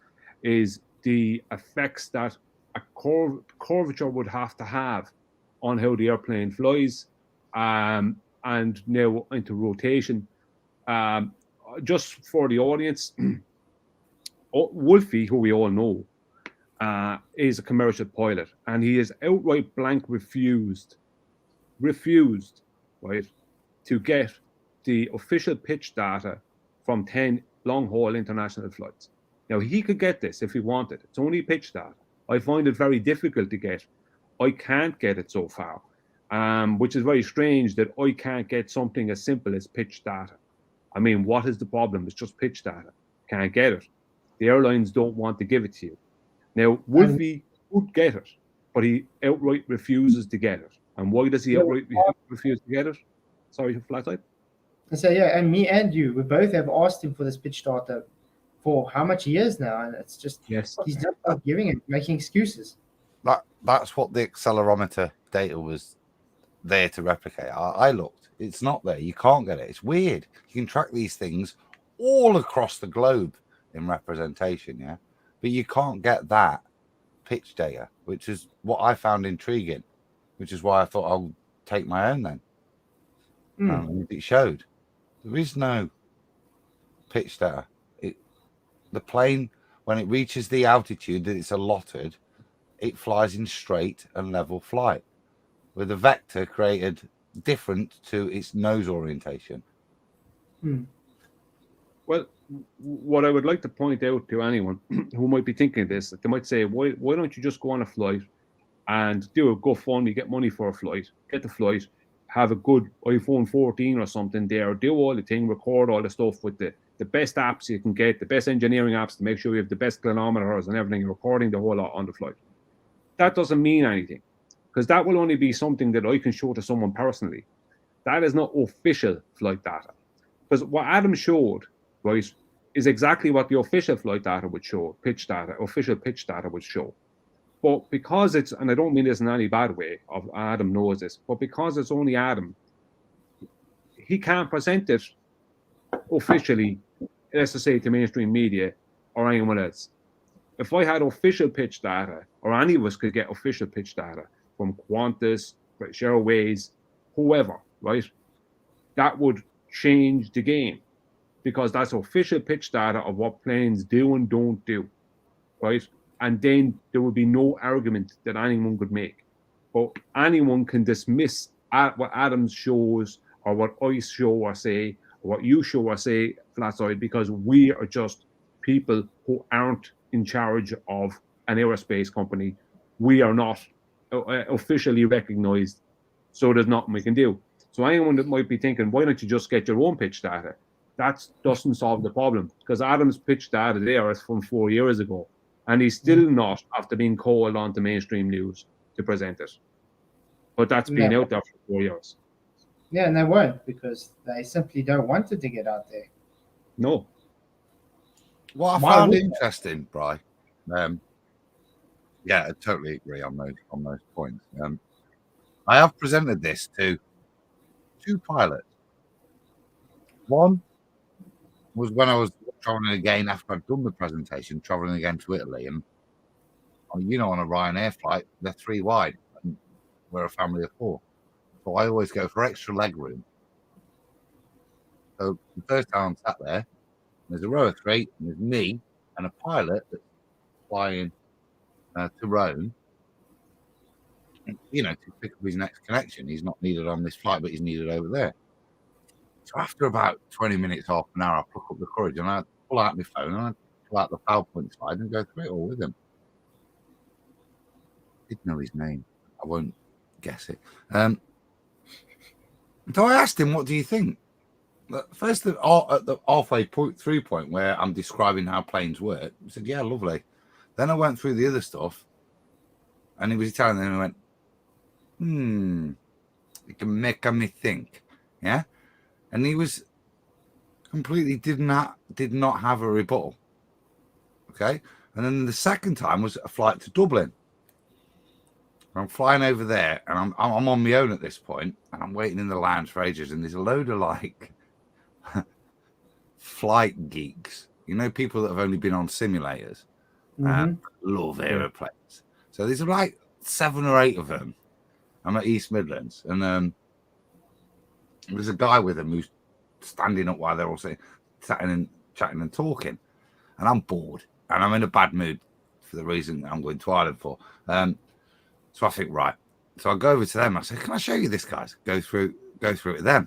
the effects that a curvature would have to have on how the airplane flies, and now into rotation. Just for the audience, Wolfie, who we all know, is a commercial pilot, and he is outright blank refused, right, to get the official pitch data from 10 long-haul international flights. Now, he could get this if he wanted. It's only pitch data. I find it very difficult to get. I can't get it so far, which is very strange that I can't get something as simple as pitch data. I mean, what is the problem? It's just pitch data. Can't get it. The airlines don't want to give it to you. Now, Wolfie would get it, but he outright refuses to get it. And why does he outright refuse to get it? Sorry, Flatzoid? So yeah, and me and you, we both have asked him for this pitch data for how much years now, and it's just Yes, he's just not giving it, making excuses. That's what the accelerometer data was there to replicate. I looked, it's not there. You can't get it. It's weird. You can track these things all across the globe in representation, yeah, but you can't get that pitch data, which is what I found intriguing, which is why I thought I'll take my own then. It showed there is no pitch data. The plane, when it reaches the altitude that it's allotted, it flies in straight and level flight with a vector created different to its nose orientation. Well, what I would like to point out to anyone who might be thinking of this, they might say, why don't you just go on a flight and do a GoFundMe, get money for a flight, get the flight, have a good iPhone 14 or something there, do all the thing, record all the stuff with the best apps you can get, the best engineering apps to make sure you have the best clinometers and everything, recording the whole lot on the flight. That doesn't mean anything, because that will only be something that I can show to someone personally. That is not official flight data. Because what Adam showed, right, is exactly what the official flight data would show, pitch data, official pitch data would show. But because it's, and I don't mean this in any bad way, of Adam knows this, but because it's only Adam, he can't present it officially, let's just say, to mainstream media or anyone else. If I had official pitch data, or any of us could get official pitch data from Qantas, British Airways, whoever, right, that would change the game, because that's official pitch data of what planes do and don't do, right? And then there would be no argument that anyone could make. But anyone can dismiss what Adam shows, or what I show or say, or what you show or say, Flatzoid, because we are just people who aren't in charge of an aerospace company. We are not officially recognized, so there's nothing we can do. So anyone that might be thinking, why don't you just get your own pitch data? That doesn't solve the problem, because Adam's pitch data there is from 4 years ago, and he's still not, after being called on to mainstream news to present it. But that's been out there for 4 years. Yeah, and they won't, because they simply don't want it to get out there. No. What I found interesting, Bri, yeah, I totally agree on those points. I have presented this to 2 pilots. One was when I was traveling again after I'd done the presentation, traveling again to Italy, and you know, on a Ryanair flight, they're 3 wide, and we're a family of 4, so I always go for extra leg room. So the first time I'm sat there, there's a row of 3, and there's me and a pilot that's flying to Rome, you know, to pick up his next connection. He's not needed on this flight, but he's needed over there. So after about 20 minutes, half an hour, I pluck up the courage and I pull out my phone and I pull out the PowerPoint slide and go through it all with him. I didn't know his name. I won't guess it. So I asked him, what do you think? First, at the halfway through point where I'm describing how planes work, he said, yeah, lovely. Then I went through the other stuff and he was Italian, and I went, it can make me think. Yeah. And he was completely did not have a rebuttal. Okay. And then the second time was a flight to Dublin. I'm flying over there, and I'm on my own at this point, and I'm waiting in the lounge for ages, and there's a load of like flight geeks, you know, people that have only been on simulators, love aeroplanes. So there's like 7 or 8 of them. I'm at East Midlands, and there's a guy with them who's standing up while they're all sitting and chatting and talking, and I'm bored, and I'm in a bad mood for the reason that I'm going to Ireland for. So I think, right. So I go over to them. I say, can I show you this, guys? Go through it with them.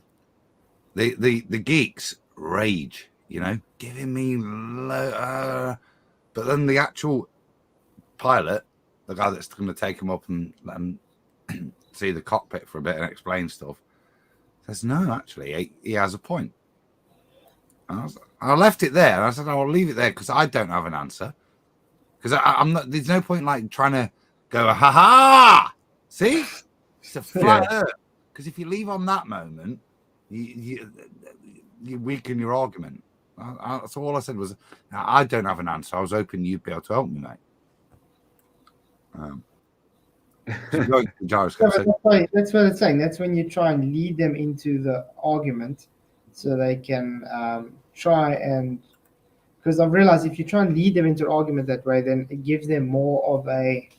The geeks rage, you know, giving me but then the actual pilot, the guy that's going to take him up and let him see the cockpit for a bit and explain stuff, says, no, actually, he has a point. And I left it there. And I said, I'll leave it there because I don't have an answer. Because I'm not, there's no point like trying to go, ha! See? It's a flat earth. Because if you leave on that moment, you weaken your argument. So all I said was, I don't have an answer. I was hoping you'd be able to help me, mate. That's what it's saying. That's when you try and lead them into the argument so they can try and... Because I've realized if you try and lead them into an argument that way, then it gives them more of a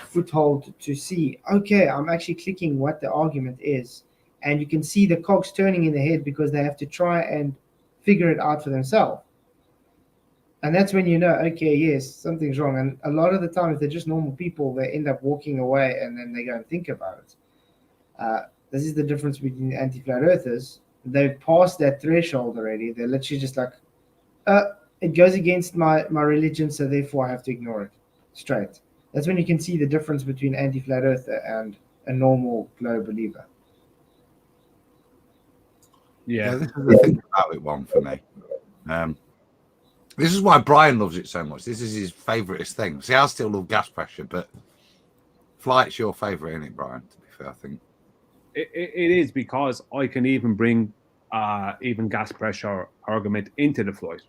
foothold to see, okay, I'm actually clicking what the argument is. And you can see the cogs turning in their head because they have to try and figure it out for themselves. And that's when you know, okay, yes, something's wrong. And a lot of the time, if they're just normal people, they end up walking away and then they go and think about it. This is the difference between anti-flat earthers. They've passed that threshold already. They're literally just like, it goes against my religion, so therefore I have to ignore it straight. That's when you can see the difference between anti-flat earther and a normal globe believer. Yeah, this is the thing about it, one for me. This is why Brian loves it so much. This is his favouriteest thing. See, I still love gas pressure, but flight's your favourite, isn't it, Brian? To be fair, I think it is, because I can even bring even gas pressure argument into the flight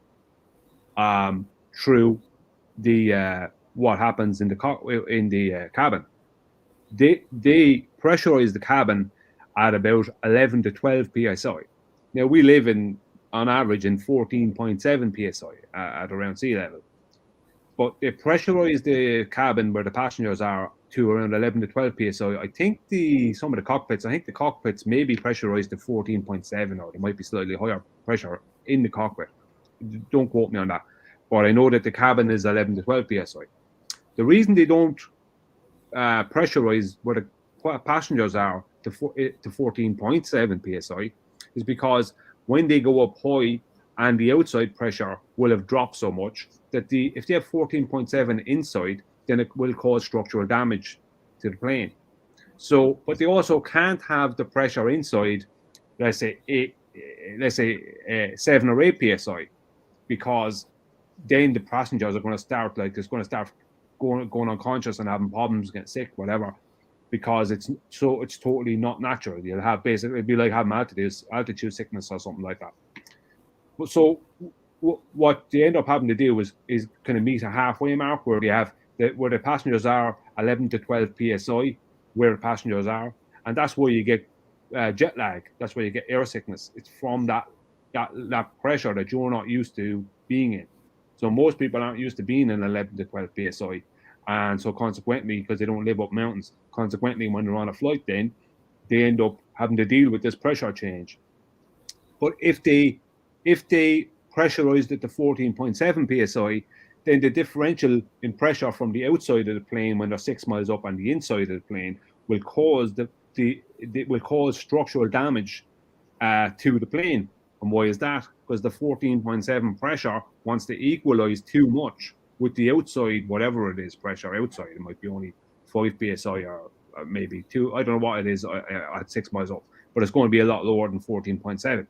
through the what happens in the cabin. They pressurize the cabin at about 11 to 12 psi. Now we live on average in 14.7 psi at around sea level, but they pressurize the cabin where the passengers are to around 11 to 12 psi. I think some of the cockpits may be pressurized to 14.7, or there might be slightly higher pressure in the cockpit. Don't quote me on that, but I know that the cabin is 11 to 12 psi. The reason they don't pressurize where the passengers are to 14.7 psi is because when they go up high and the outside pressure will have dropped so much that if they have 14.7 inside, then it will cause structural damage to the plane. So, but they also can't have the pressure inside, let's say 7 or 8 psi, because then the passengers are going to start going unconscious and having problems, getting sick, whatever, because it's totally not natural. You'll have basically, it'd be like having altitude sickness or something like that. So what they end up having to do is kind of meet a halfway mark where they have where the passengers are 11 to 12 psi, where the passengers are, and that's where you get jet lag. That's where you get air sickness. It's from that pressure that you're not used to being in. So most people aren't used to being in 11 to 12 psi, and so consequently, because they don't live up mountains, consequently when they're on a flight, then they end up having to deal with this pressure change. But if they pressurized it to 14.7 psi, then the differential in pressure from the outside of the plane when they're 6 miles up and the inside of the plane will cause will cause structural damage to the plane. And why is that? Because the 14.7 pressure wants to equalize too much with the outside, whatever it is, pressure outside. It might be only 5 psi or maybe 2. I don't know what it is at 6 miles up, but it's going to be a lot lower than 14.7.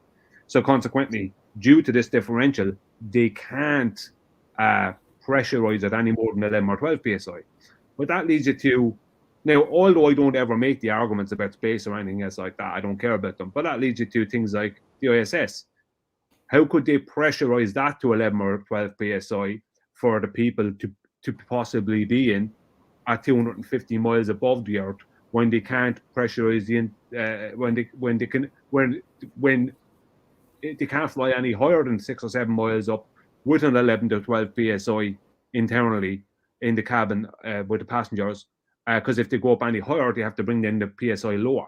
So consequently, due to this differential, they can't pressurize it any more than 11 or 12 psi. But that leads you to, now, although I don't ever make the arguments about space or anything else like that, I don't care about them, but that leads you to things like the ISS. How could they pressurize that to 11 or 12 psi for the people to possibly be in at 250 miles above the Earth when they can't pressurize when they can't fly any higher than 6 or 7 miles up with an 11 to 12 psi internally in the cabin with the passengers, because if they go up any higher, they have to bring in the psi lower.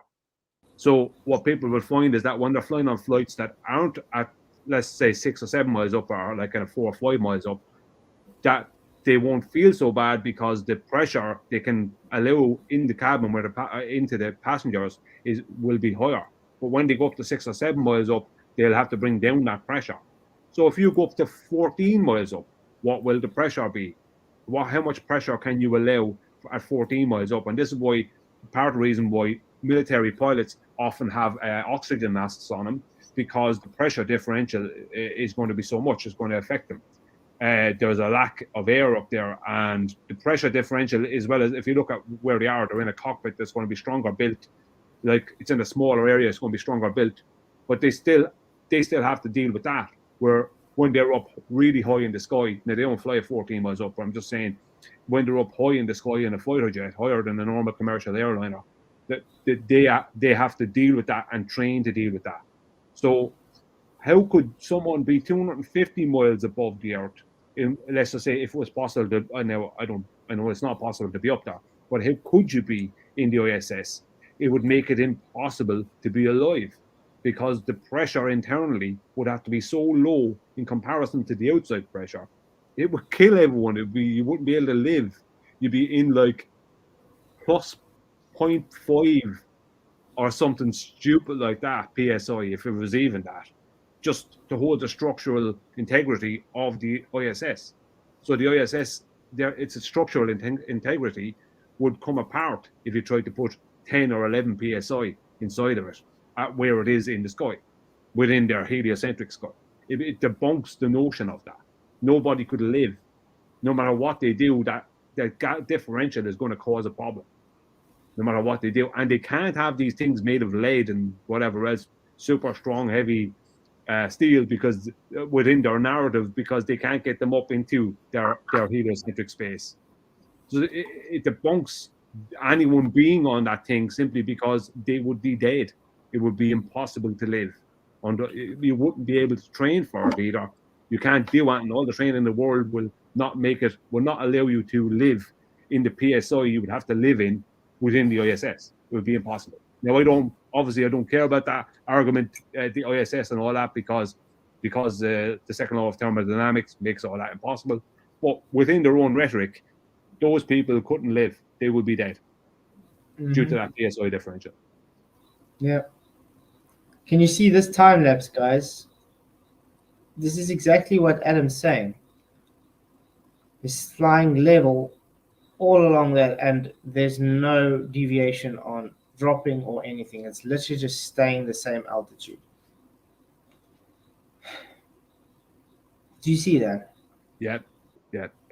So what people will find is that when they're flying on flights that aren't at, let's say, 6 or 7 miles up, or like kind of 4 or 5 miles up, that they won't feel so bad because the pressure they can allow in the cabin where into the passengers will be higher. But when they go up to 6 or 7 miles up, they'll have to bring down that pressure. So if you go up to 14 miles up, what will the pressure be? How much pressure can you allow at 14 miles up? And this is why, part of the reason why military pilots often have oxygen masks on them, because the pressure differential is going to be so much, it's going to affect them. There's a lack of air up there, and the pressure differential, as well as if you look at where they are, they're in a cockpit that's going to be stronger built. Like it's in a smaller area, it's going to be stronger built, but they still have to deal with that. Where when they're up really high in the sky, now they don't fly at 14 miles up, but I'm just saying, when they're up high in the sky in a fighter jet, higher than a normal commercial airliner, that they have to deal with that and train to deal with that. So how could someone be 250 miles above the Earth? Let's just say if it was possible to, I know it's not possible to be up there, but how could you be in the ISS? It would make it impossible to be alive, because the pressure internally would have to be so low in comparison to the outside pressure. It would kill everyone. You wouldn't be able to live. You'd be in like plus 0.5 or something stupid like that PSI, if it was even that, just to hold the structural integrity of the ISS. So the ISS its structural integrity would come apart if you tried to put 10 or 11 psi inside of it at where it is in the sky, within their heliocentric sky. It debunks the notion of that. Nobody could live, no matter what they do, that differential is going to cause a problem, no matter what they do. And they can't have these things made of lead and whatever else, super strong, heavy steel, because within their narrative, because they can't get them up into their heliocentric space. So it debunks anyone being on that thing simply because they would be dead. It would be impossible to live. You wouldn't be able to train for it either. You can't do it, and all the training in the world will not allow you to live in the PSI you would have to live in within the ISS. It would be impossible. Now, I don't care about that argument, the ISS and all that, because the second law of thermodynamics makes all that impossible. But within their own rhetoric, those people couldn't live. They would be dead due to that PSI differential. Yeah. Can you see this time lapse, guys? This is exactly what Adam's saying. It's flying level all along that, and there's no deviation on dropping or anything. It's literally just staying the same altitude. Do you see that? Yeah.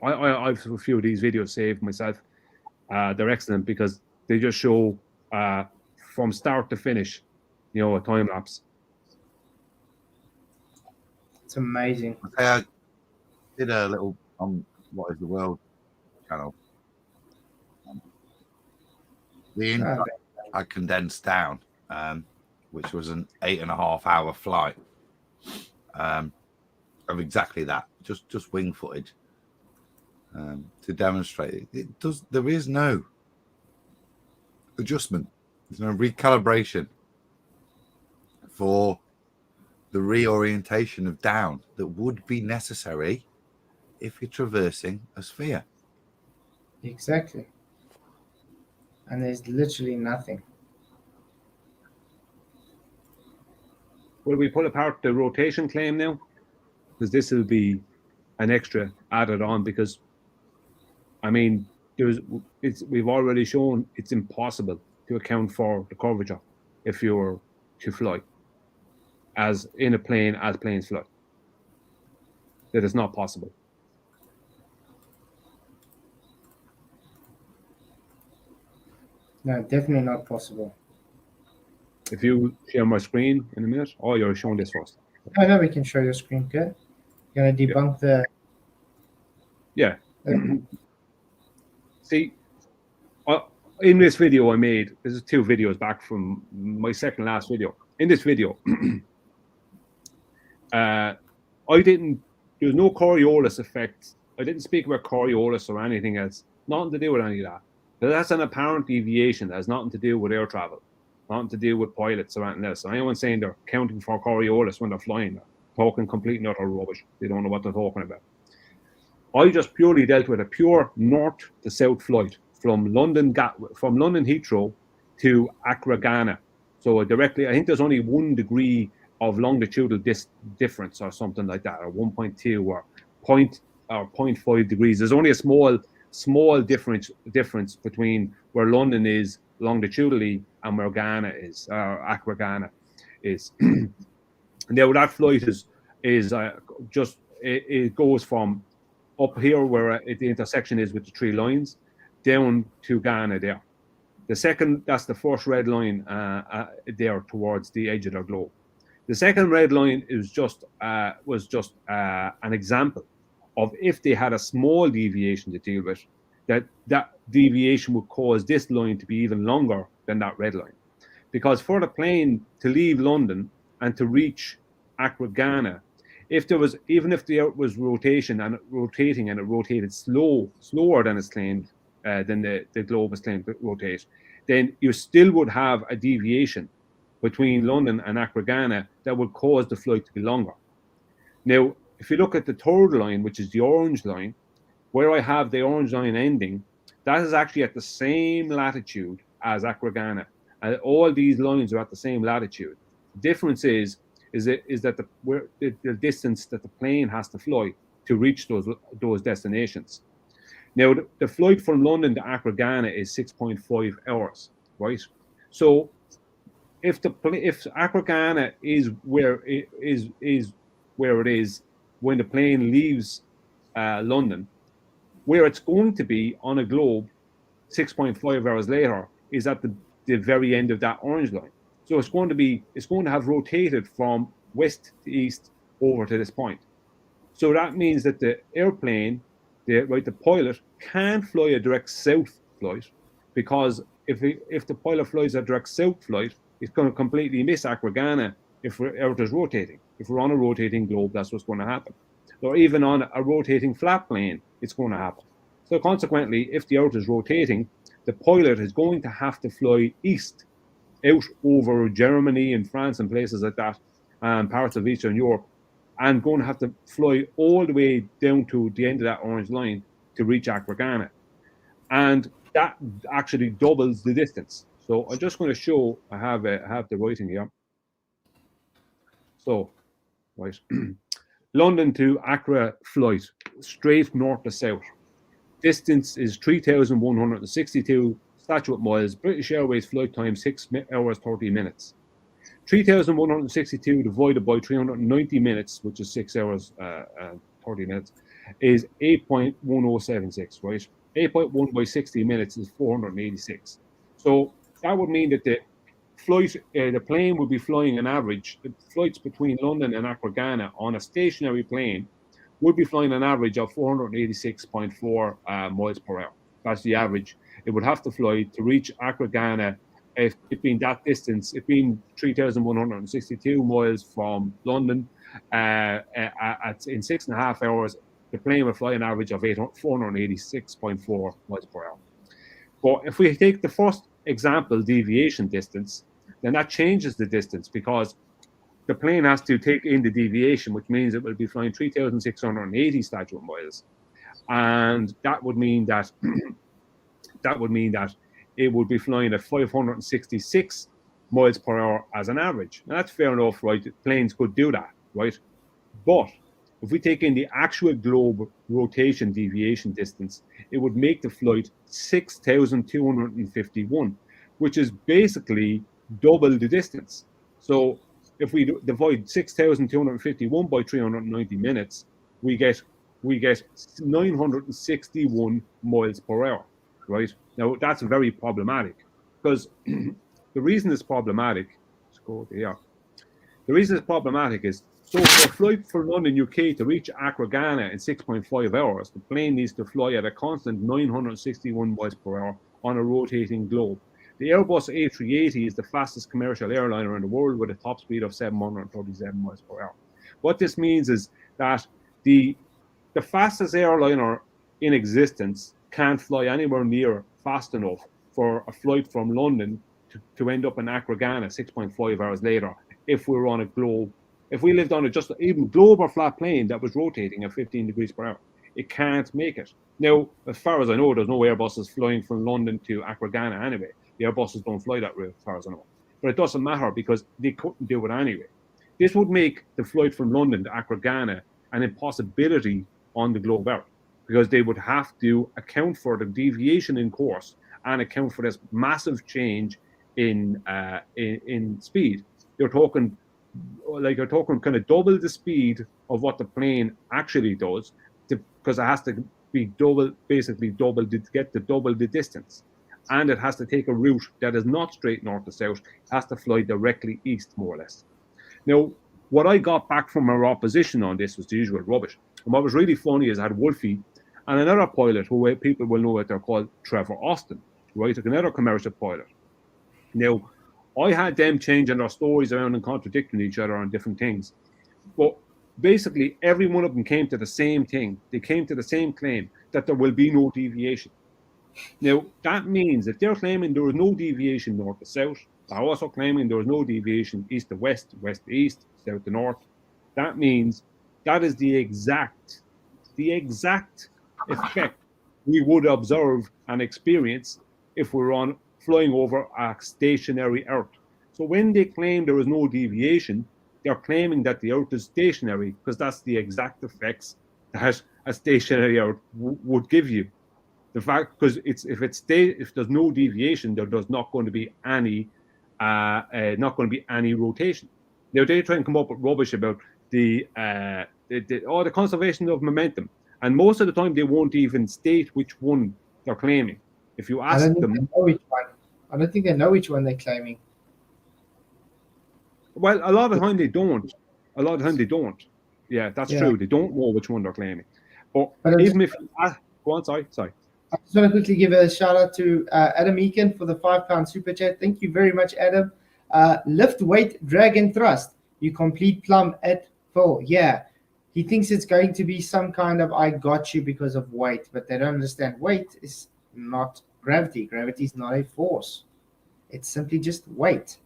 I've a few of these videos saved myself. They're excellent because they just show from start to finish, a time lapse. It's amazing. I did a little on What Is the World channel. The inside I condensed down, which was an 8.5 hour flight of exactly that, just wing footage, to demonstrate it does. There is no adjustment. There's no recalibration for the reorientation of down that would be necessary if you're traversing a sphere. Exactly. And there's literally nothing. Will we pull apart the rotation claim now? Because this will be an extra added on, because we've already shown it's impossible to account for the curvature if you were to fly as in a plane as planes fly. That is not possible. No, definitely not possible. If you share my screen in a minute, or you're showing this first. No, we can show your screen, okay? You're going to debunk the... Yeah. See, in this video I made, this is 2 videos back from my second last video. In this video, there's no Coriolis effect. I didn't speak about Coriolis or anything else. Nothing to do with any of that. But that's an apparent deviation that has nothing to do with air travel, nothing to do with pilots or anything else. So anyone saying they're counting for Coriolis when they're flying, they're talking complete and utter rubbish. They don't know what they're talking about. I just purely dealt with a pure north to south flight from London Heathrow to Accra, Ghana. So directly, I think there's only 1 degree of longitudinal difference or something like that, or 1.2 or 0.5 degrees. There's only a small difference between where London is longitudinally and where Ghana is, Accra, Ghana is. Now that flight it goes from up here where the intersection is with the 3 lines down to Ghana there. That's the first red line there towards the edge of their globe. The second red line was just an example of if they had a small deviation to deal with, that deviation would cause this line to be even longer than that red line. Because for the plane to leave London and to reach Accra, Ghana, even if there was rotating and it rotated slower than it's claimed, than the globe is claimed to rotate, then you still would have a deviation between London and Accra, Ghana that would cause the flight to be longer. Now, if you look at the third line, which is the orange line, where I have the orange line ending, that is actually at the same latitude as Accra, Ghana. And all these lines are at the same latitude. The difference is that the distance that the plane has to fly to reach those destinations. Now, the flight from London to Accra, Ghana is 6.5 hours, right? So if Accra, Ghana is where it is when the plane leaves London, where it's going to be on a globe 6.5 hours later is at the very end of that orange line. So it's going to have rotated from west to east over to this point. So that means that the airplane, the pilot can't fly a direct south flight, because if the pilot flies a direct south flight, it's going to completely miss Accra, Ghana if Earth is rotating. If we're on a rotating globe, that's what's going to happen. Or even on a rotating flat plane, it's going to happen. So consequently, if the Earth is rotating, the pilot is going to have to fly east, out over Germany and France and places like that, and parts of Eastern Europe, and going to have to fly all the way down to the end of that orange line to reach Accra, Ghana. And that actually doubles the distance. So I'm just going to show, I have the writing here. So, right, London to Accra flight, straight north to south. Distance is 3,162 statute miles. British Airways flight time 6 hours 30 minutes. 3,162 divided by 390 minutes, which is 6 hours 30 minutes, is 8.1076, right? 8.1 by 60 minutes is 486. So that would mean that the plane would be flying an average. The flights between London and Accra, Ghana on a stationary plane would be flying an average of 486.4 miles per hour. That's the average. It would have to fly to reach Accra, Ghana. If it being that distance, it being 3,162 miles from London, in 6.5 hours, the plane would fly an average of 486.4 miles per hour. But if we take the first example, deviation distance, then that changes the distance, because the plane has to take in the deviation, which means it will be flying 3,680 statute miles, and that would mean that it would be flying at 566 miles per hour as an average. Now, that's fair enough, right? Planes could do that, right? But if we take in the actual globe rotation deviation distance, it would make the flight 6,251, which is basically double the distance. So if we divide 6,251 by 390 minutes, we get 961 miles per hour, right? Now, that's very problematic, because the reason it's problematic, let's go here. The reason it's problematic is, so for a flight from London, UK to reach Accra, Ghana in 6.5 hours, the plane needs to fly at a constant 961 miles per hour on a rotating globe. The Airbus A380 is the fastest commercial airliner in the world with a top speed of 737 miles per hour. What this means is that the fastest airliner in existence can't fly anywhere near fast enough for a flight from London to end up in Accra, Ghana 6.5 hours later if we were on a globe. If we lived on a just even globe or flat plane that was rotating at 15 degrees per hour, it can't make it. Now, as far as I know, there's no Airbuses flying from London to Accra, Ghana anyway. The Airbuses don't fly that route, as far as I know. But it doesn't matter, because they couldn't do it anyway. This would make the flight from London to Accra, Ghana an impossibility on the globe Earth, because they would have to account for the deviation in course and account for this massive change in speed. You're talking kind of double the speed of what the plane actually does, because it has to be basically double to get to double the distance, and it has to take a route that is not straight north to south. It has to fly directly east, more or less. Now, what I got back from our opposition on this was the usual rubbish. And what was really funny is I had Wolfie and another pilot who people will know what they're called, Trevor Austin, right? Another commercial pilot. Now, I had them changing their stories around and contradicting each other on different things. But basically, every one of them came to the same thing. They came to the same claim, that there will be no deviation. Now, that means that they're claiming there is no deviation north to south. They're also claiming there is no deviation east to west, west to east, south to north. That means that is the exact effect we would observe and experience if we were flying over a stationary Earth. So when they claim there is no deviation, they're claiming that the Earth is stationary, because that's the exact effects that a stationary Earth would give you. The fact, because if there's no deviation, there's not going to be any rotation. Now they try and come up with rubbish about the conservation of momentum, and most of the time they won't even state which one they're claiming. If you I ask don't think them, they know which one. I don't think they know which one they're claiming. well, a lot of the time they don't. A lot of the time they don't. Yeah, that's Yeah. true. They don't know which one they're claiming. But But even if go on, sorry. I just want to quickly give a shout out to AdamMeakin for the £5 super chat. Thank you very much, Adam. Lift, weight, drag, and thrust. You complete plumb at full. Yeah. He thinks it's going to be some kind of I got you because of weight, but they don't understand weight is not gravity. Gravity is not a force. It's simply just weight.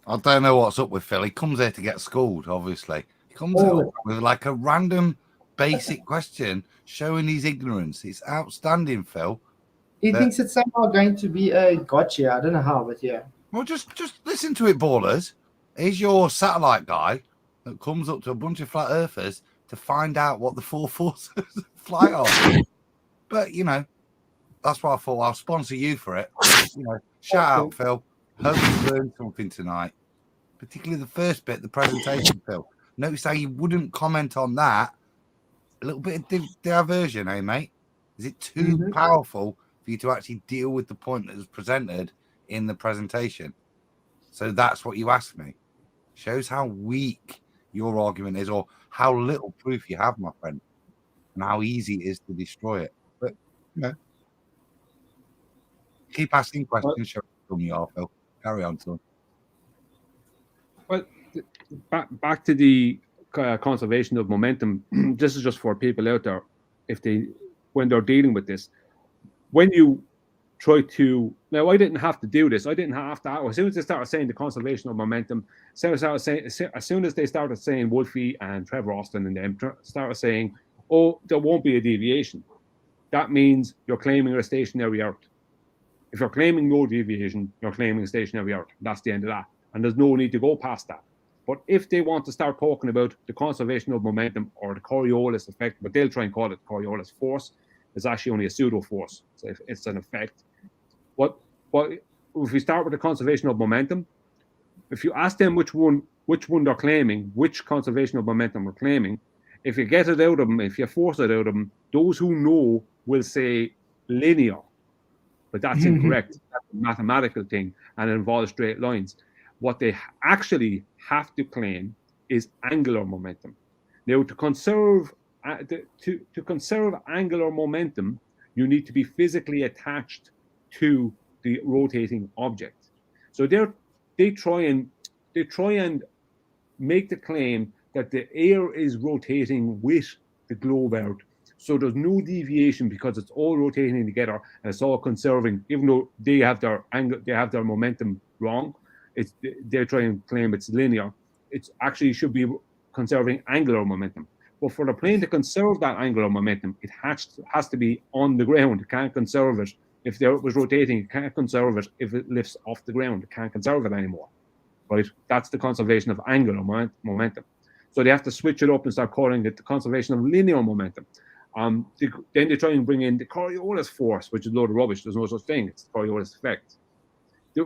I don't know what's up with Phil. He comes here to get schooled, obviously. He comes All out with like a random basic question showing his ignorance. It's outstanding, Phil. He thinks it's somehow going to be a gotcha. I don't know how, but yeah. Well, just listen to it, ballers. He's your satellite guy that comes up to a bunch of flat earthers to find out what the four forces of flight are. But, you know, that's why I thought I'll sponsor you for it. You know, shout out, Phil. Hope you learned something tonight, particularly the first bit, the presentation, Phil. Notice how you wouldn't comment on that. A little bit of diversion, eh, mate? Is it too powerful for you to actually deal with the point that was presented in the presentation? So that's what you asked me. Shows how weak your argument is, or how little proof you have, my friend, and how easy it is to destroy it. But, you know, keep asking questions. Show from you are, Phil. Carry on, son. Well, back to the conservation of momentum. This is just for people out there, when they're dealing with this. When you try to, now I didn't have to do this. I didn't have to. As soon as they started saying the conservation of momentum, as soon as they started saying Wolfie and Trevor Austin and them started saying, "Oh, there won't be a deviation," that means you're claiming a stationary Earth. If you're claiming no deviation, you're claiming a stationary Earth. That's the end of that. And there's no need to go past that. But if they want to start talking about the conservation of momentum or the Coriolis effect, but they'll try and call it Coriolis force, it's actually only a pseudo force. So it's an effect. But if we start with the conservation of momentum, if you ask them which one they're claiming, which conservation of momentum they're claiming, if you get it out of them, if you force it out of them, those who know will say linear. But that's incorrect. That's a mathematical thing, and it involves straight lines. What they actually have to claim is angular momentum. Now, to conserve angular momentum, you need to be physically attached to the rotating object. So they try and make the claim that the air is rotating with the globe out. So there's no deviation because it's all rotating together and it's all conserving, even though they have their momentum wrong. They're trying to claim it's linear. It actually should be conserving angular momentum. But for the plane to conserve that angular momentum, it has to be on the ground. It can't conserve it. If it was rotating, it can't conserve it. If it lifts off the ground, it can't conserve it anymore. Right? That's the conservation of angular momentum. So they have to switch it up and start calling it the conservation of linear momentum. Then they try and bring in the Coriolis force, which is a load of rubbish. There's no such thing. It's the Coriolis effect. The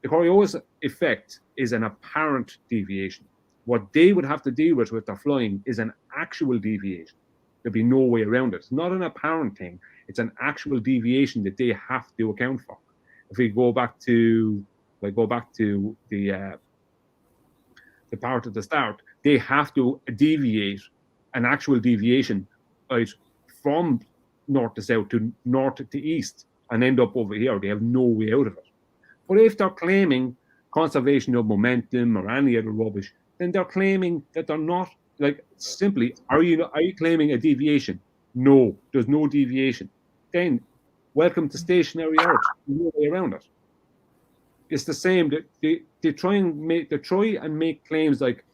Coriolis effect is an apparent deviation. What they would have to deal with their flying is an actual deviation. There'd be no way around it. It's not an apparent thing. It's an actual deviation that they have to account for. If we go back to the part at the start, they have to deviate an actual deviation out from north to south to north to east and end up over here. They have no way out of it. But if they're claiming conservation of momentum or any other rubbish, then they're claiming that they're not, like, simply, are you claiming a deviation? No, there's no deviation. Then welcome to stationary Earth. No way around it. It's the same. They try and make claims like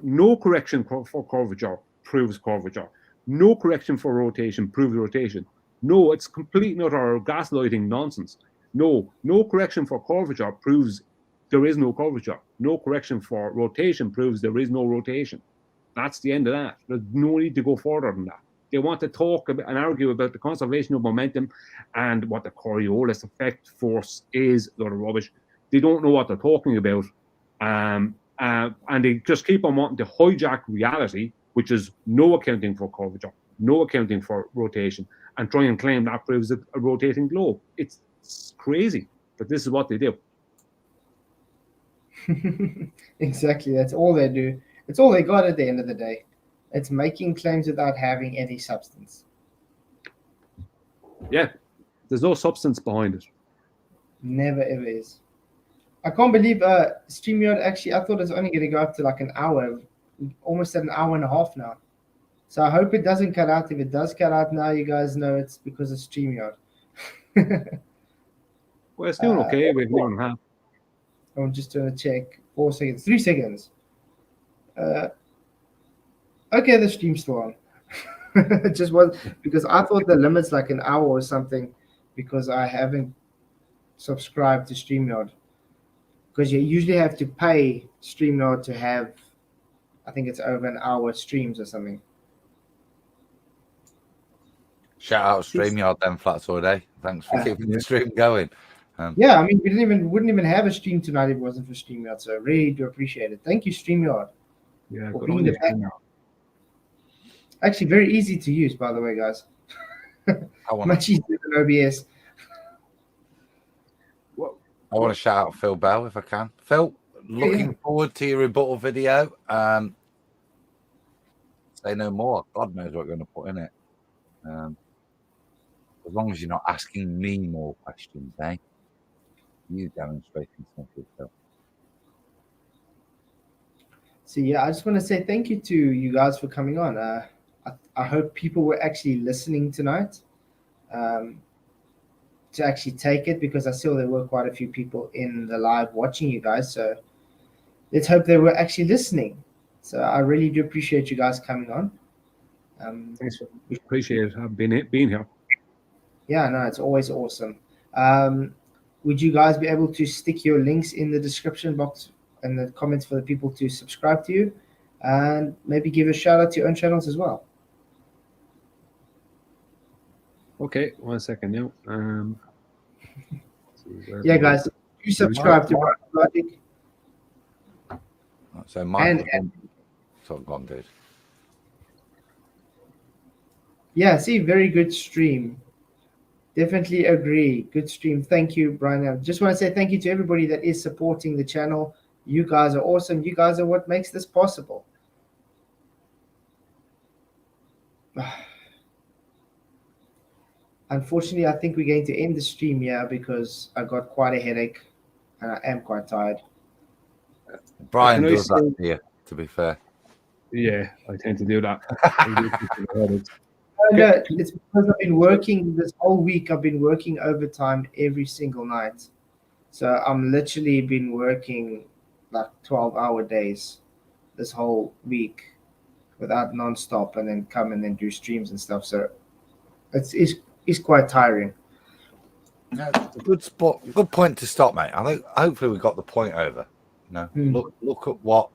no correction for curvature proves curvature. No correction for rotation proves rotation. No, it's complete and utter gaslighting nonsense. No correction for curvature proves there is no curvature. No correction for rotation proves there is no rotation. That's the end of that. There's no need to go further than that. They want to talk about and argue about the conservation of momentum and what the Coriolis effect force is. A lot of rubbish. They don't know what they're talking about. And they just keep on wanting to hijack reality, which is no accounting for curvature, no accounting for rotation, and try and claim that proves a rotating globe. It's crazy, but this is what they do. Exactly. That's all they do. It's all they got at the end of the day. It's making claims without having any substance. Yeah, there's no substance behind it. Never ever is. I can't believe StreamYard actually, I thought it was only going to go up to like an hour, almost at an hour and a half now. So I hope it doesn't cut out. If it does cut out now, you guys know it's because of StreamYard. Well, it's doing okay. We've one and a half. I'm just going to check. 4 seconds. 3 seconds. Okay, the stream's still on. It just was because I thought the limit's like an hour or something because I haven't subscribed to StreamYard. Because you usually have to pay StreamYard to have, I think it's over an hour streams or something. Shout out StreamYard then, Flatzoid, eh? Thanks for keeping the stream going. Yeah, I mean, we wouldn't even have a stream tonight if it wasn't for StreamYard. So I really do appreciate it. Thank you, StreamYard. Yeah, for good being on the you. back. Actually, very easy to use, by the way, guys. Much easier than OBS. I want to shout out Phil Bell if I can. Phil, looking forward to your rebuttal video. Say no more. God knows what we're going to put in it. As long as you're not asking me more questions, eh? You demonstrating something, Phil. So yeah, I just want to say thank you to you guys for coming on. I hope people were actually listening tonight to actually take it because I saw there were quite a few people in the live watching you guys. So let's hope they were actually listening. So I really do appreciate you guys coming on. Thanks. Appreciate being here. Yeah, no, it's always awesome. Would you guys be able to stick your links in the description box and the comments for the people to subscribe to you and maybe give a shout out to your own channels as well? Okay, 1 second now. Yeah, guys, you subscribe to Logic. So Michael, gone, dude. Yeah, see, very good stream. Definitely agree. Good stream. Thank you, Brian. I just want to say thank you to everybody that is supporting the channel. You guys are awesome. You guys are what makes this possible. Unfortunately, I think we're going to end the stream here because I got quite a headache and I am quite tired. Brian does that to you, to be fair. Yeah, I tend to do that. No, it's because I've been working this whole week. I've been working overtime every single night. So I'm literally been working like 12-hour days this whole week without non-stop and then come and then do streams and stuff. So it's quite tiring. Yeah, good spot. Good point to stop, mate. I think hopefully we got the point over. You know, look at what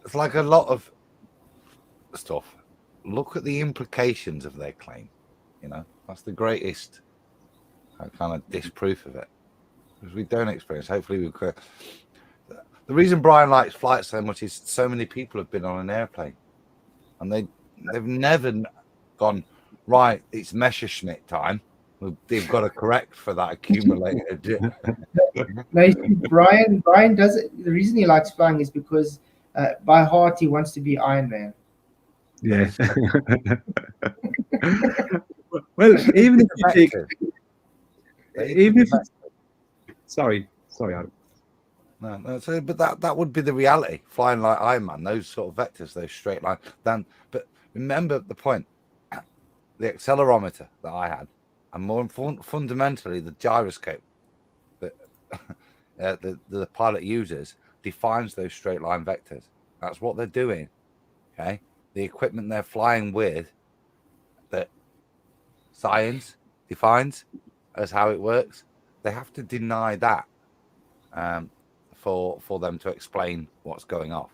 it's like. A lot of stuff. Look at the implications of their claim. You know, that's the greatest kind of disproof of it because we don't experience. Hopefully, we could. The reason Brian likes flight so much is so many people have been on an airplane, and they've never gone right. It's Messerschmitt time. They've got to correct for that accumulated. No, you see, Brian does it. The reason he likes flying is because by heart he wants to be Iron Man. Yeah. Well, even if you take, sorry, Adam. No. So, but that would be the reality. Flying like Iron Man, those sort of vectors, those straight lines. But remember the point: the accelerometer that I had, and more fundamentally, the gyroscope that the pilot uses defines those straight line vectors. That's what they're doing. Okay. The equipment they're flying with that science defines as how it works, they have to deny that for them to explain what's going off.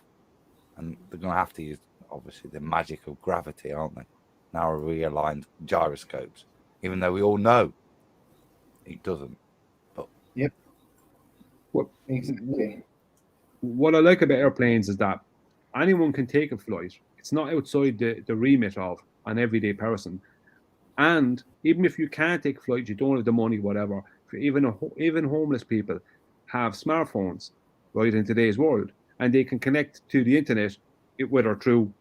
And they're going to have to use, obviously, the magic of gravity, aren't they? narrowly aligned gyroscopes, even though we all know it doesn't. What, Exactly. what I like about airplanes is that anyone can take a flight. It's not outside the remit of an everyday person. And even if you can't take a flight, you don't have the money, whatever. Even homeless people have smartphones, right, in today's world, and they can connect to the internet, whether through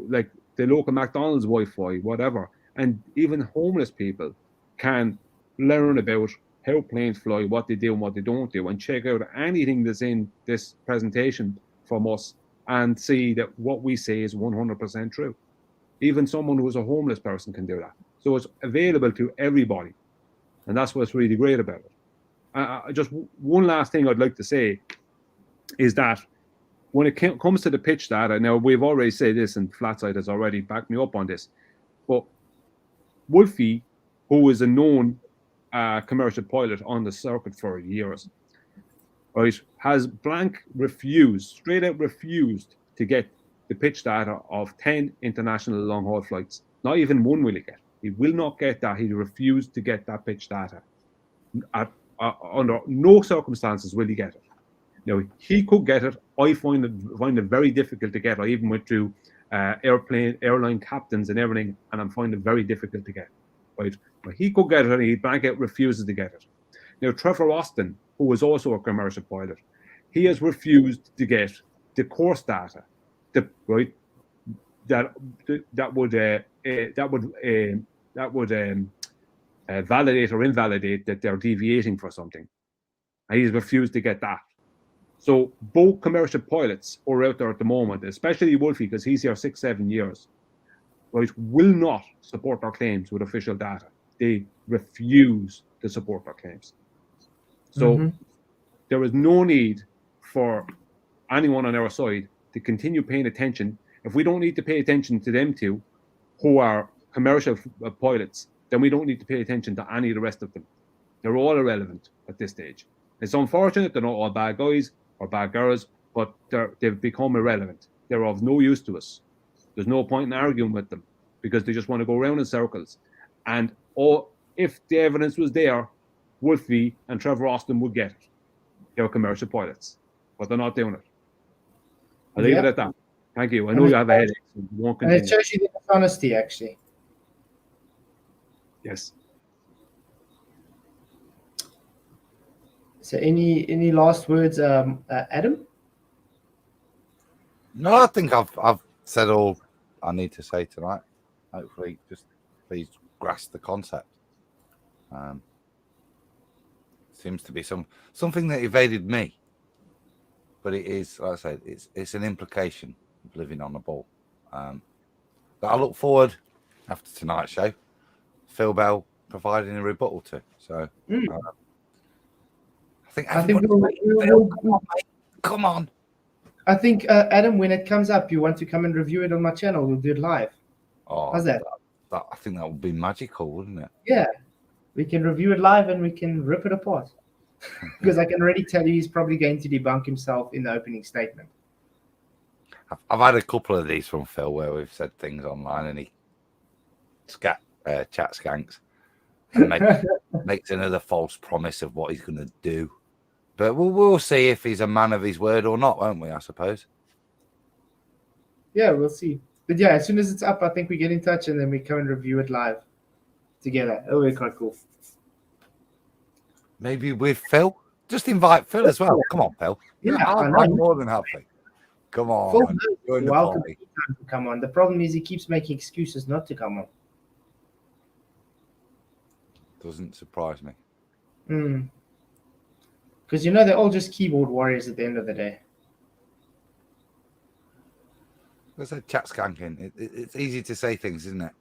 like the local McDonald's Wi-Fi, whatever. And even homeless people can learn about how planes fly, what they do and what they don't do, and check out anything that's in this presentation from us and see that what we say is 100% true. Even someone who's a homeless person can do that. So it's available to everybody. And that's what's really great about it. Just one last thing I'd like to say is that when it comes to the pitch data, now we've already said this, and Flatside has already backed me up on this, but Wolfie, who is a known commercial pilot on the circuit for years, right, has straight out refused to get the pitch data of 10 international long-haul flights. Not even one will he get. He will not get that. He refused to get that pitch data. Under no circumstances will he get it. Now, he could get it. I find it very difficult to get. I even went through airline captains and everything, and I'm finding it very difficult to get. Right? But he could get it, and he blanket refuses to get it. Now, Trevor Austin, who is also a commercial pilot, he has refused to get the course data, right? That would validate or invalidate that they're deviating for something. And he's refused to get that. So both commercial pilots are out there at the moment, especially Wolfie, because he's here 6-7 years, right, will not support our claims with official data. They refuse to support our claims. So there is no need for anyone on our side to continue paying attention. If we don't need to pay attention to them two, who are commercial pilots, then we don't need to pay attention to any of the rest of them. They're all irrelevant at this stage. It's unfortunate they're not all bad guys or bad girls, but they've become irrelevant. They're of no use to us. There's no point in arguing with them because they just want to go around in circles. And if the evidence was there, Wolfie and Trevor Austin would get it. They're commercial pilots, but they're not doing it. I'll leave it at that. Thank you. I know you have a headache, so you won't continue. And it shows you the dishonesty, actually. Yes. So any last words, Adam? No, I think I've said all I need to say tonight. Hopefully, just please grasp the concept. Seems to be something that evaded me, but it is, like I said, it's an implication of living on a ball. That I look forward after tonight's show, Phil Bell providing a rebuttal to. So I think we'll come on. I think Adam, when it comes up, you want to come and review it on my channel. We'll do it live. Oh, how's that? I think that would be magical, wouldn't it? Yeah, we can review it live and we can rip it apart. Because I can already tell you he's probably going to debunk himself in the opening statement. I've had a couple of these from Phil where we've said things online and he chat skanks and makes another false promise of what he's going to do. But we'll see if he's a man of his word or not, won't we, I suppose? Yeah, we'll see. But yeah, as soon as it's up, I think we get in touch and then we come and review it live together. It'll be quite cool. Maybe with Phil? Just invite Phil as well. Come on, Phil. Yeah, I'm more than happy. Come on. Welcome to come on. The problem is he keeps making excuses not to come on. Doesn't surprise me. Because they're all just keyboard warriors at the end of the day. There's a chat skanking. It's easy to say things, isn't it?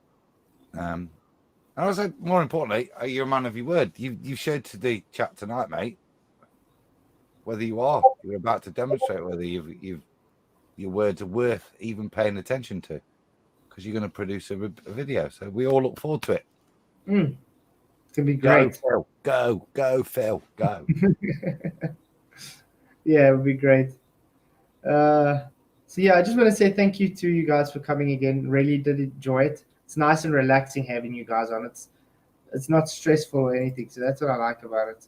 And I was like, more importantly, are you a man of your word? You showed to the chat tonight, mate, whether you're about to demonstrate whether your words are worth even paying attention to, because you're going to produce a video. So we all look forward to it. It's going to be great. Go, Phil, go. Yeah, it would be great. So yeah, I just want to say thank you to you guys for coming again. Really did enjoy it. it's nice and relaxing having you guys on. It's not stressful or anything, so that's what I like about it.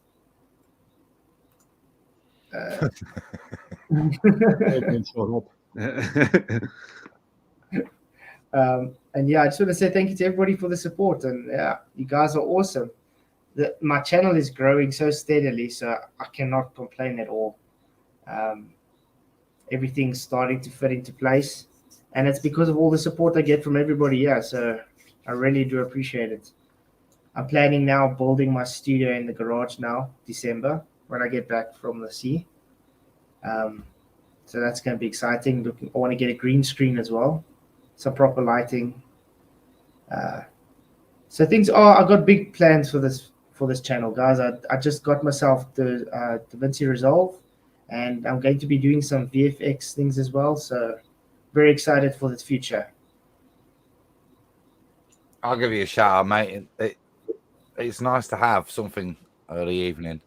And yeah, I just want to say thank you to everybody for the support, and yeah, you guys are awesome. My channel is growing so steadily, so I cannot complain at all. Everything's starting to fit into place, and it's because of all the support I get from everybody here. So I really do appreciate it. I'm planning now building my studio in the garage now, December, when I get back from the sea. So that's going to be exciting. I want to get a green screen as well, some proper lighting. So things are. I got big plans for this channel, guys. I just got myself the DaVinci Resolve, and I'm going to be doing some VFX things as well. So very excited for the future. I'll give you a shout out, mate. It's nice to have something early evening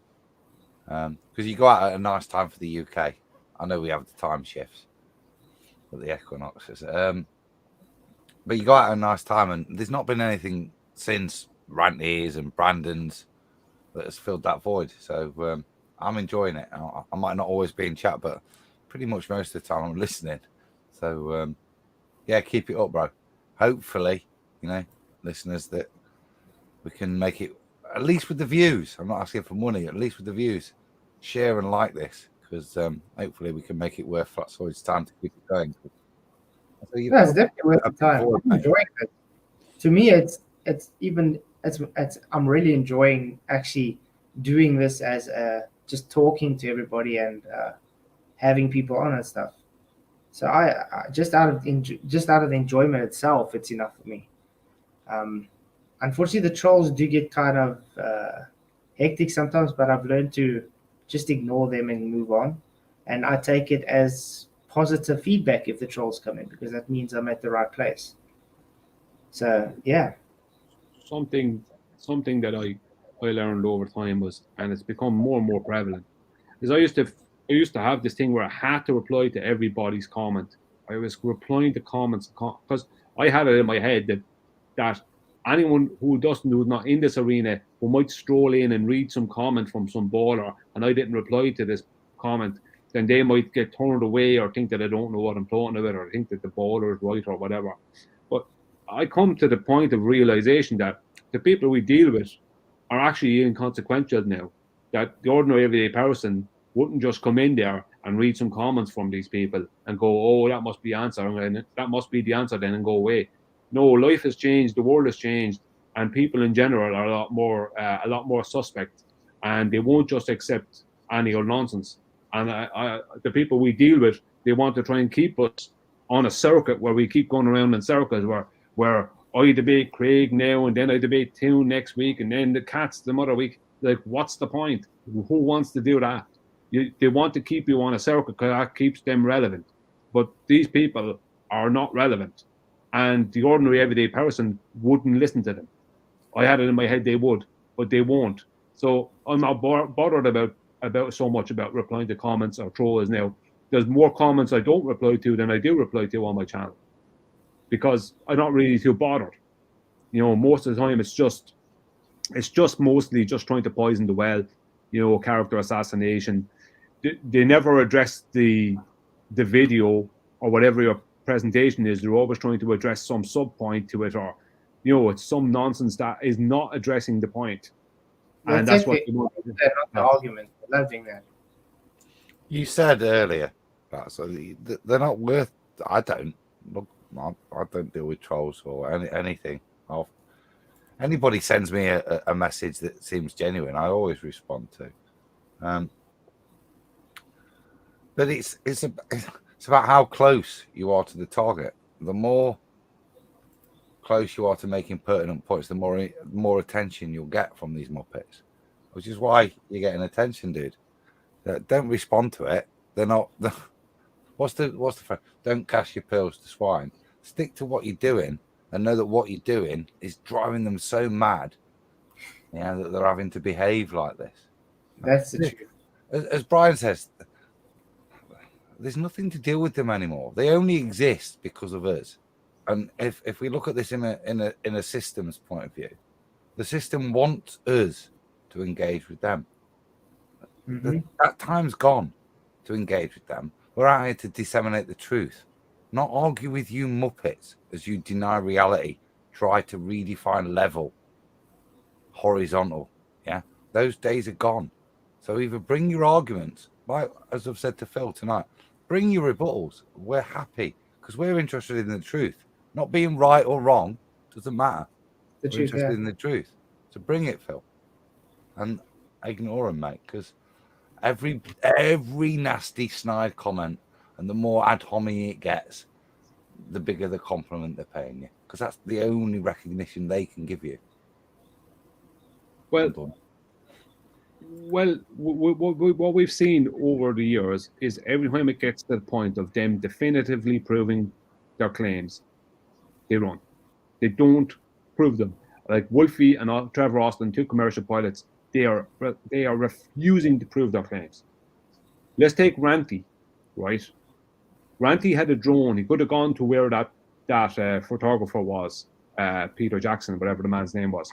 because you go out at a nice time for the UK. I know we have the time shifts for the equinoxes, but you go out at a nice time, and there's not been anything since Ranty's and Brandon's that has filled that void. So I'm enjoying it. I might not always be in chat, but pretty much most of the time I'm listening. So yeah, keep it up, bro. Hopefully, listeners, that we can make it at least with the views. I'm not asking for money, at least with the views. Share and like this, because hopefully we can make it worth Flatzoids' time to keep it going. So yeah, it's definitely worth the time. I'm enjoying it. To me, I'm really enjoying actually doing this as just talking to everybody and having people on and stuff. So I just out of the enjoyment itself, it's enough for me. Unfortunately, the trolls do get kind of hectic sometimes, but I've learned to just ignore them and move on. And I take it as positive feedback if the trolls come in, because that means I'm at the right place. So yeah. Something that I learned over time was, and it's become more and more prevalent, is I used to have this thing where I had to reply to everybody's comment. I was replying to comments because I had it in my head that anyone who's not in this arena, who might stroll in and read some comment from some baller, and I didn't reply to this comment, then they might get turned away or think that I don't know what I'm talking about, or think that the baller is right or whatever. But I come to the point of realization that the people we deal with are actually inconsequential now. That the ordinary everyday person wouldn't just come in there and read some comments from these people and go, "Oh, that must be the answer," and that must be the answer then, and go away. No, life has changed, the world has changed, and people in general are a lot more suspect, and they won't just accept any old nonsense. And the people we deal with, they want to try and keep us on a circuit where we keep going around in circles, where I debate Craig now, and then I debate Toon next week, and then the Cats the other week. Like, what's the point? Who wants to do that? They want to keep you on a circuit because that keeps them relevant. But these people are not relevant. And the ordinary everyday person wouldn't listen to them. I had it in my head they would, but they won't. So I'm not bothered about so much about replying to comments or trolls now. There's more comments I don't reply to than I do reply to on my channel, because I'm not really too bothered. Most of the time it's just mostly just trying to poison the well, character assassination. They never address the video or whatever your presentation is. They're always trying to address some sub point to it, or it's some nonsense that is not addressing the point. And that's what you want. Not the argument. I'm loving that. You said earlier, so they're not worth. I don't deal with trolls or anything. Anybody sends me a message that seems genuine, I always respond to. But it's about how close you are to the target. The more close you are to making pertinent points, the more attention you'll get from these muppets, which is why you're getting attention, dude. Don't respond to it. They're not. What's the phrase? Don't cast your pearls to swine. Stick to what you're doing, and know that what you're doing is driving them so mad, that they're having to behave like this. That's the truth. As Brian says, there's nothing to deal with them anymore. They only exist because of us. And if we look at this in a systems point of view, the system wants us to engage with them. That time's gone to engage with them. We're out here to disseminate the truth, not argue with you muppets as you deny reality, try to redefine level, horizontal. Yeah, those days are gone. So either bring your arguments, like as I've said to Phil tonight, bring your rebuttals. We're happy because we're interested in the truth, not being right or wrong. Doesn't matter. We're interested in the truth. So bring it, Phil, and ignore them, mate, because every nasty snide comment and the more ad hominem it gets, the bigger the compliment they're paying you, because that's the only recognition they can give you. Well, what we've seen over the years is every time it gets to the point of them definitively proving their claims, they run. They don't prove them. Like Wolfie and Trevor Austin, two commercial pilots, they are refusing to prove their claims. Let's take Ranty, right? Ranty had a drone. He could have gone to where that photographer was, Peter Jackson, whatever the man's name was,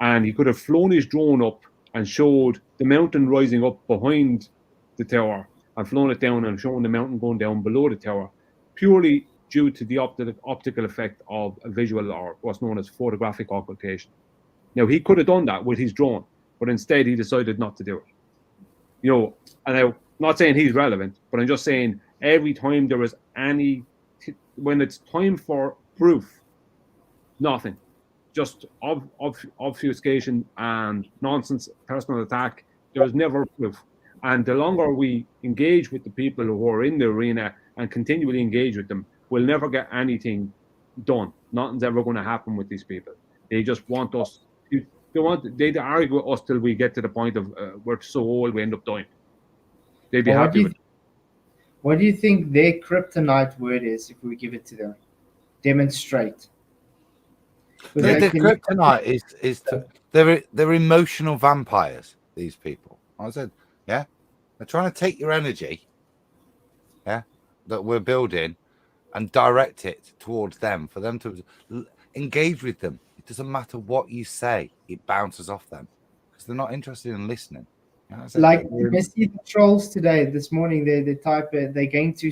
and he could have flown his drone up and showed the mountain rising up behind the tower and flown it down and shown the mountain going down below the tower, purely due to the optical effect of a visual, or what's known as photographic occultation. Now, he could have done that with his drone, but instead he decided not to do it. You know, and I'm not saying he's relevant, but I'm just saying every time there is when it's time for proof, nothing. Just obfuscation and nonsense, personal attack. There is never proof. And the longer we engage with the people who are in the arena and continually engage with them, we'll never get anything done. Nothing's ever going to happen with these people. They just want us. They argue with us till we get to the point of we're so old we end up dying. They'd be happy with it. What do you think their kryptonite word is if we give it to them? Demonstrate. The kryptonite is they're emotional vampires. These people, I said, yeah, they're trying to take your energy, yeah, that we're building, and direct it towards them for them to engage with them. It doesn't matter what you say; it bounces off them because they're not interested in listening. You know, like you see the trolls today, this morning, they type they're going to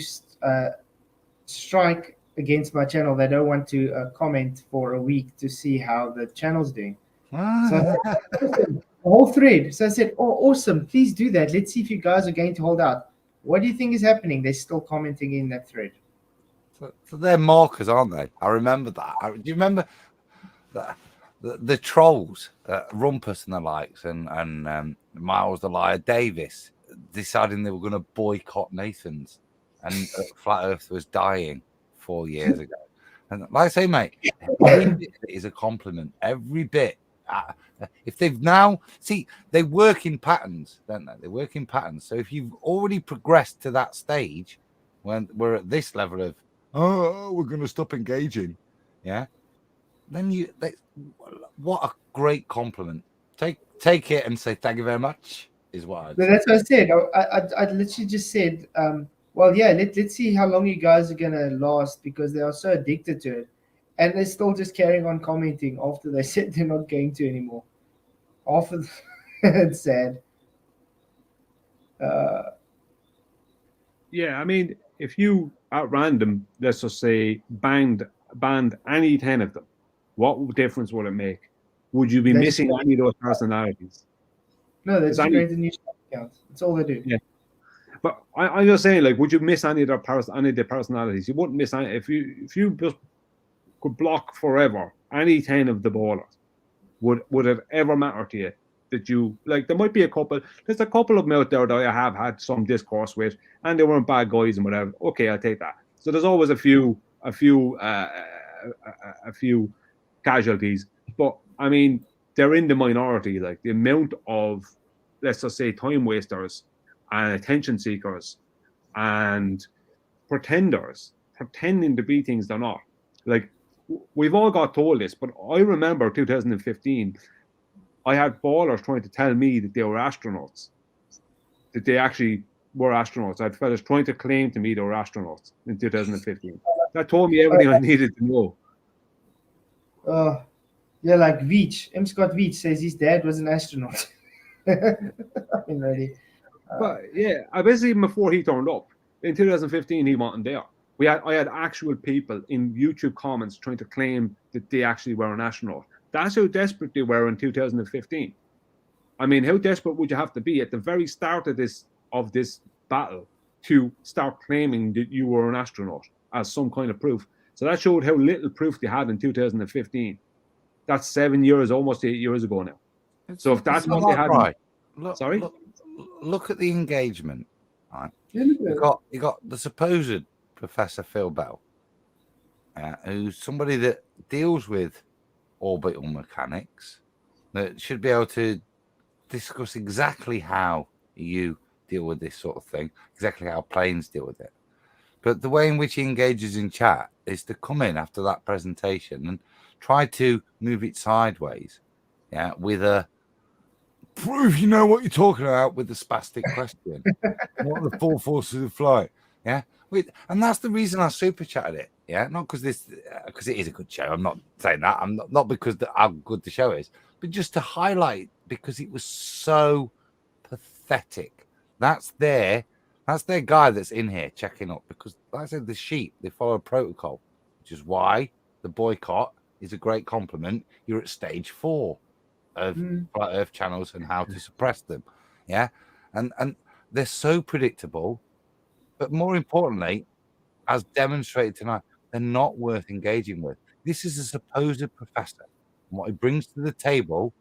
strike against my channel. They don't want to comment for a week to see how the channel's doing. So the whole thread. So I said, "Oh, awesome! Please do that. Let's see if you guys are going to hold out." What do you think is happening? They're still commenting in that thread. So they're markers, aren't they? I remember that. Do you remember the trolls, Rumpus and the likes, and Miles the Liar Davis deciding they were going to boycott Nathan's, and Flat Earth was dying 4 years ago. And like I say, mate, every bit is a compliment. Every bit. If they've now they work in patterns, don't they? They work in patterns. So if you've already progressed to that stage, when we're at this level of we're going to stop engaging, yeah, then what a great compliment. Take it and say thank you very much is what I'd say. That's what I said. I literally just said, well, yeah, let's see how long you guys are gonna last, because they are so addicted to it, and they're still just carrying on commenting after they said they're not going to anymore. It's sad. Yeah, I mean, if you at random, let's just say, banned any 10 of them, what difference would it make? Would you be missing any of those personalities? No, that's create a new account. That's all they do. Yeah, but I'm just saying, like, would you miss any of their personalities? You wouldn't miss any if you just could block forever any 10 of the ballers. Would it ever matter to you that you like? There might be a couple. There's a couple of them out there that I have had some discourse with, and they weren't bad guys and whatever. Okay, I'll take that. So there's always a few casualties, but I mean, they're in the minority. Like, the amount of, let's just say, time wasters and attention seekers and pretenders pretending to be things they're not. Like, we've all got told this, but I remember 2015, I had ballers trying to tell me that they were astronauts, that they actually were astronauts. I had fellas trying to claim to me they were astronauts in 2015. That told me everything I needed to know. Yeah, like Veach. M. Scott Veach says his dad was an astronaut. I mean, really. But yeah, I basically even before he turned up in 2015, he wasn't there. I had actual people in YouTube comments trying to claim that they actually were an astronaut. That's how desperate they were in 2015. I mean, how desperate would you have to be at the very start of this battle to start claiming that you were an astronaut as some kind of proof? So that showed how little proof they had in 2015. That's 7 years, almost 8 years ago now. So if that's what they had, right. Sorry? Look at the engagement. Right, Yeah, you got the supposed Professor Phil Bell, who's somebody that deals with orbital mechanics, that should be able to discuss exactly how you deal with this sort of thing, exactly how planes deal with it. But the way in which he engages in chat is to come in after that presentation and try to move it sideways, with a prove you know what you're talking about with the spastic question. What are the full forces of flight? Yeah, and that's the reason I super chatted it. Yeah, not because it is a good show. I'm not saying that. I'm not because how good the show is, but just to highlight because it was so pathetic. That's their guy that's in here checking up because, like I said, the sheep they follow protocol, which is why the boycott is a great compliment. You're at stage 4 of Flat Earth channels and how to suppress them. Yeah, and they're so predictable, but more importantly, as demonstrated tonight, they're not worth engaging with. This is a supposed professor, and what he brings to the table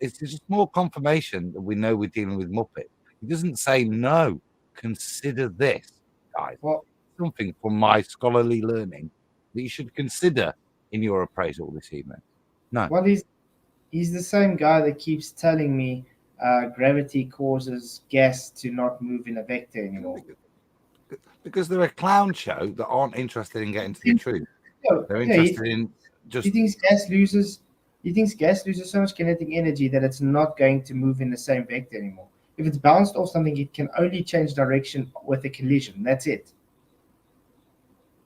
is just more confirmation that we know we're dealing with Muppets. He doesn't say no. Consider this, guys. Well, Something from my scholarly learning that you should consider in your appraisal this evening. No. Well, he's the same guy that keeps telling me gravity causes gas to not move in a vector anymore. Because they're a clown show that aren't interested in getting to the truth. They're interested in just. He thinks gas loses so much kinetic energy that it's not going to move in the same vector anymore. If it's bounced off something, it can only change direction with a collision. That's it.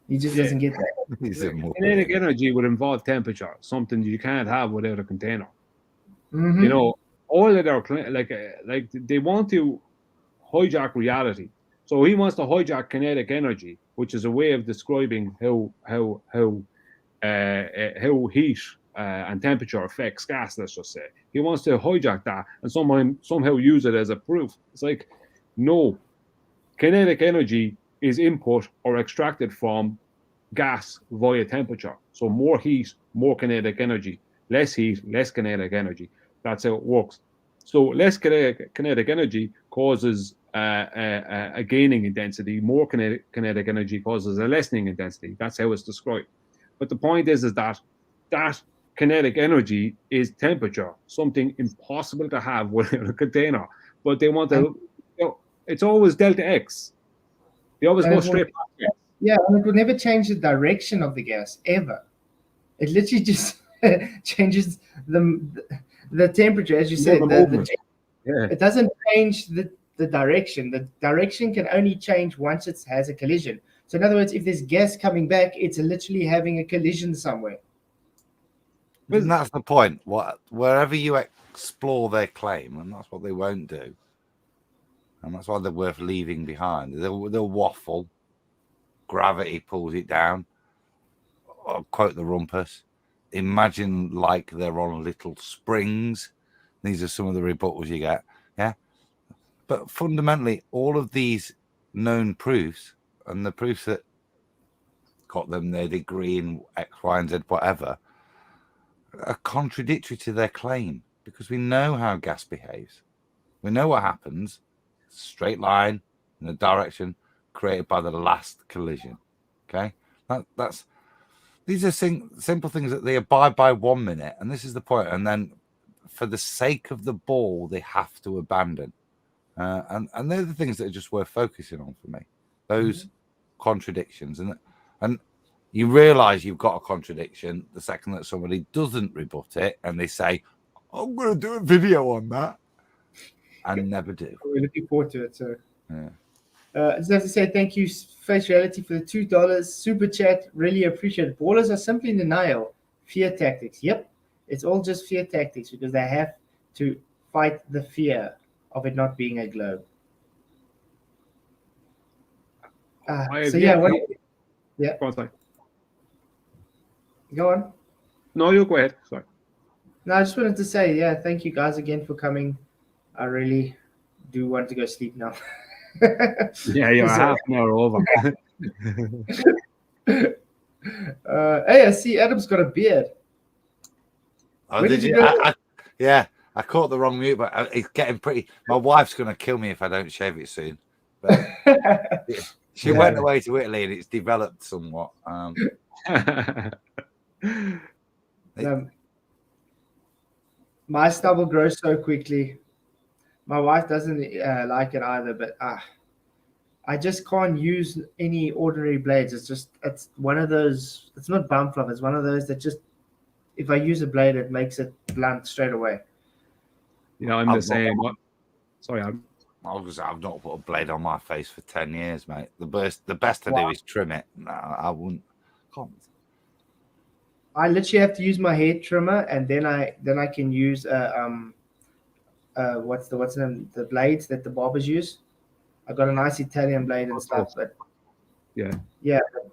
He just doesn't get that. Kinetic energy would involve temperature, something you can't have without a container. Mm-hmm. You know, all of their like they want to hijack reality. So he wants to hijack kinetic energy, which is a way of describing how heat and temperature affects gas. Let's just say he wants to hijack that and somehow use it as a proof. It's like, no, kinetic energy is input or extracted from gas via temperature. So more heat, more kinetic energy. Less heat, less kinetic energy. That's how it works. So less kinetic energy causes a gaining in density. More kinetic energy causes a lessening in density. That's how it's described. But the point is that kinetic energy is temperature, something impossible to have within a container. But they want to, it's always delta X. They always go straight past it. Yeah, and it will never change the direction of the gas, ever. It literally just changes the temperature, as you said. It doesn't change the direction. The direction can only change once it has a collision. So in other words, if there's gas coming back, it's literally having a collision somewhere. And that's the point. Wherever you explore their claim, and that's what they won't do, and that's why they're worth leaving behind. They'll waffle. Gravity pulls it down. I'll quote the rumpus. Imagine like they're on little springs. These are some of the rebuttals you get. Yeah. But fundamentally, all of these known proofs and the proofs that got them their degree in X, Y, and Z, whatever, are contradictory to their claim because we know how gas behaves. We know what happens. Straight line in the direction created by the last collision. Okay, these are simple things that they abide by 1 minute, and this is the point. And then, for the sake of the ball, they have to abandon. And they're the things that are just worth focusing on for me. Those contradictions, and you realise you've got a contradiction the second that somebody doesn't rebut it, and they say, "I'm going to do a video on that," and never do. We're looking forward to it. So. Yeah. I just have to say thank you, Face Reality, for the $2 super chat. Really appreciate it. Ballers are simply in denial. Fear tactics. Yep, it's all just fear tactics because they have to fight the fear of it not being a globe. So yeah, yeah. Go on, sorry. Go on. No, you go ahead. Sorry. No, I just wanted to say, yeah, thank you guys again for coming. I really do want to go sleep now. Yeah, you're half an hour over. Hey, I see Adam's got a beard. Oh, Where did did you? you go? Yeah, I caught the wrong mute, but it's getting pretty. My wife's going to kill me if I don't shave it soon. But she went away to Italy and it's developed somewhat. My stubble grows so quickly. My wife doesn't like it either, but I just can't use any ordinary blades. It's one of those. It's not bum fluff. It's one of those that just, if I use a blade, it makes it blunt straight away. Yeah, I'm the same. Sorry, I've not put a blade on my face for 10 years, mate. The best to do is trim it. No, I wouldn't. Can't. I literally have to use my hair trimmer, and then I can use what's the name, the blades that the barbers use. I got a nice Italian blade and stuff, but yeah. But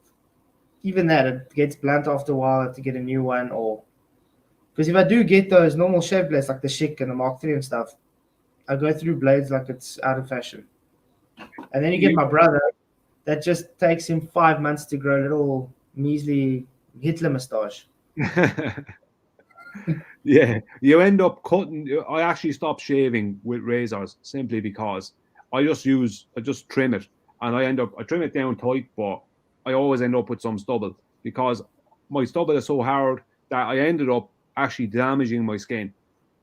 even that, it gets blunt after a while. I have to get a new one, or because if I do get those normal shave blades like the Schick and the Mark III and stuff, I go through blades like it's out of fashion. And then you get my brother, that just takes him 5 months to grow a little measly Hitler mustache. Yeah, you end up cutting. I actually stopped shaving with razors simply because I just trim it, and I trim it down tight, but I always end up with some stubble because my stubble is so hard that I ended up actually damaging my skin,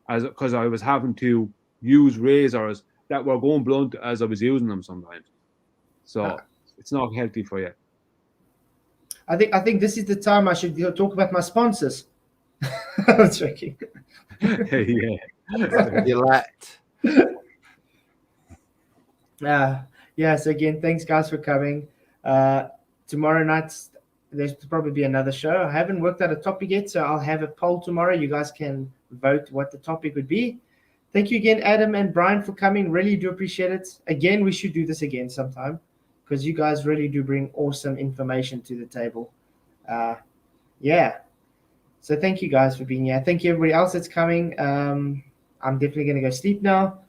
because I was having to use razors that were going blunt as I was using them sometimes. So it's not healthy for you. I think this is the time I should talk about my sponsors. I'm joking. Yeah. Gillette. So again, thanks guys for coming. Tomorrow night there's probably be another show. I haven't worked out a topic yet, so I'll have a poll tomorrow. You guys can vote what the topic would be. Thank you again, Adam and Brian, for coming. Really do appreciate it. Again, we should do this again sometime because you guys really do bring awesome information to the table. So thank you guys for being here. Thank you everybody else that's coming. I'm definitely going to go sleep now.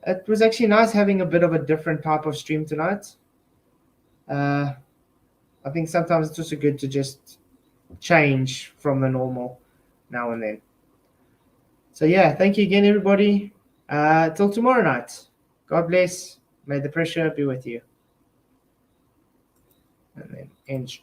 It was actually nice having a bit of a different type of stream tonight. I think sometimes it's also good to just change from the normal now and then. So yeah, thank you again, everybody. Till tomorrow night. God bless. May the pressure be with you. And then end.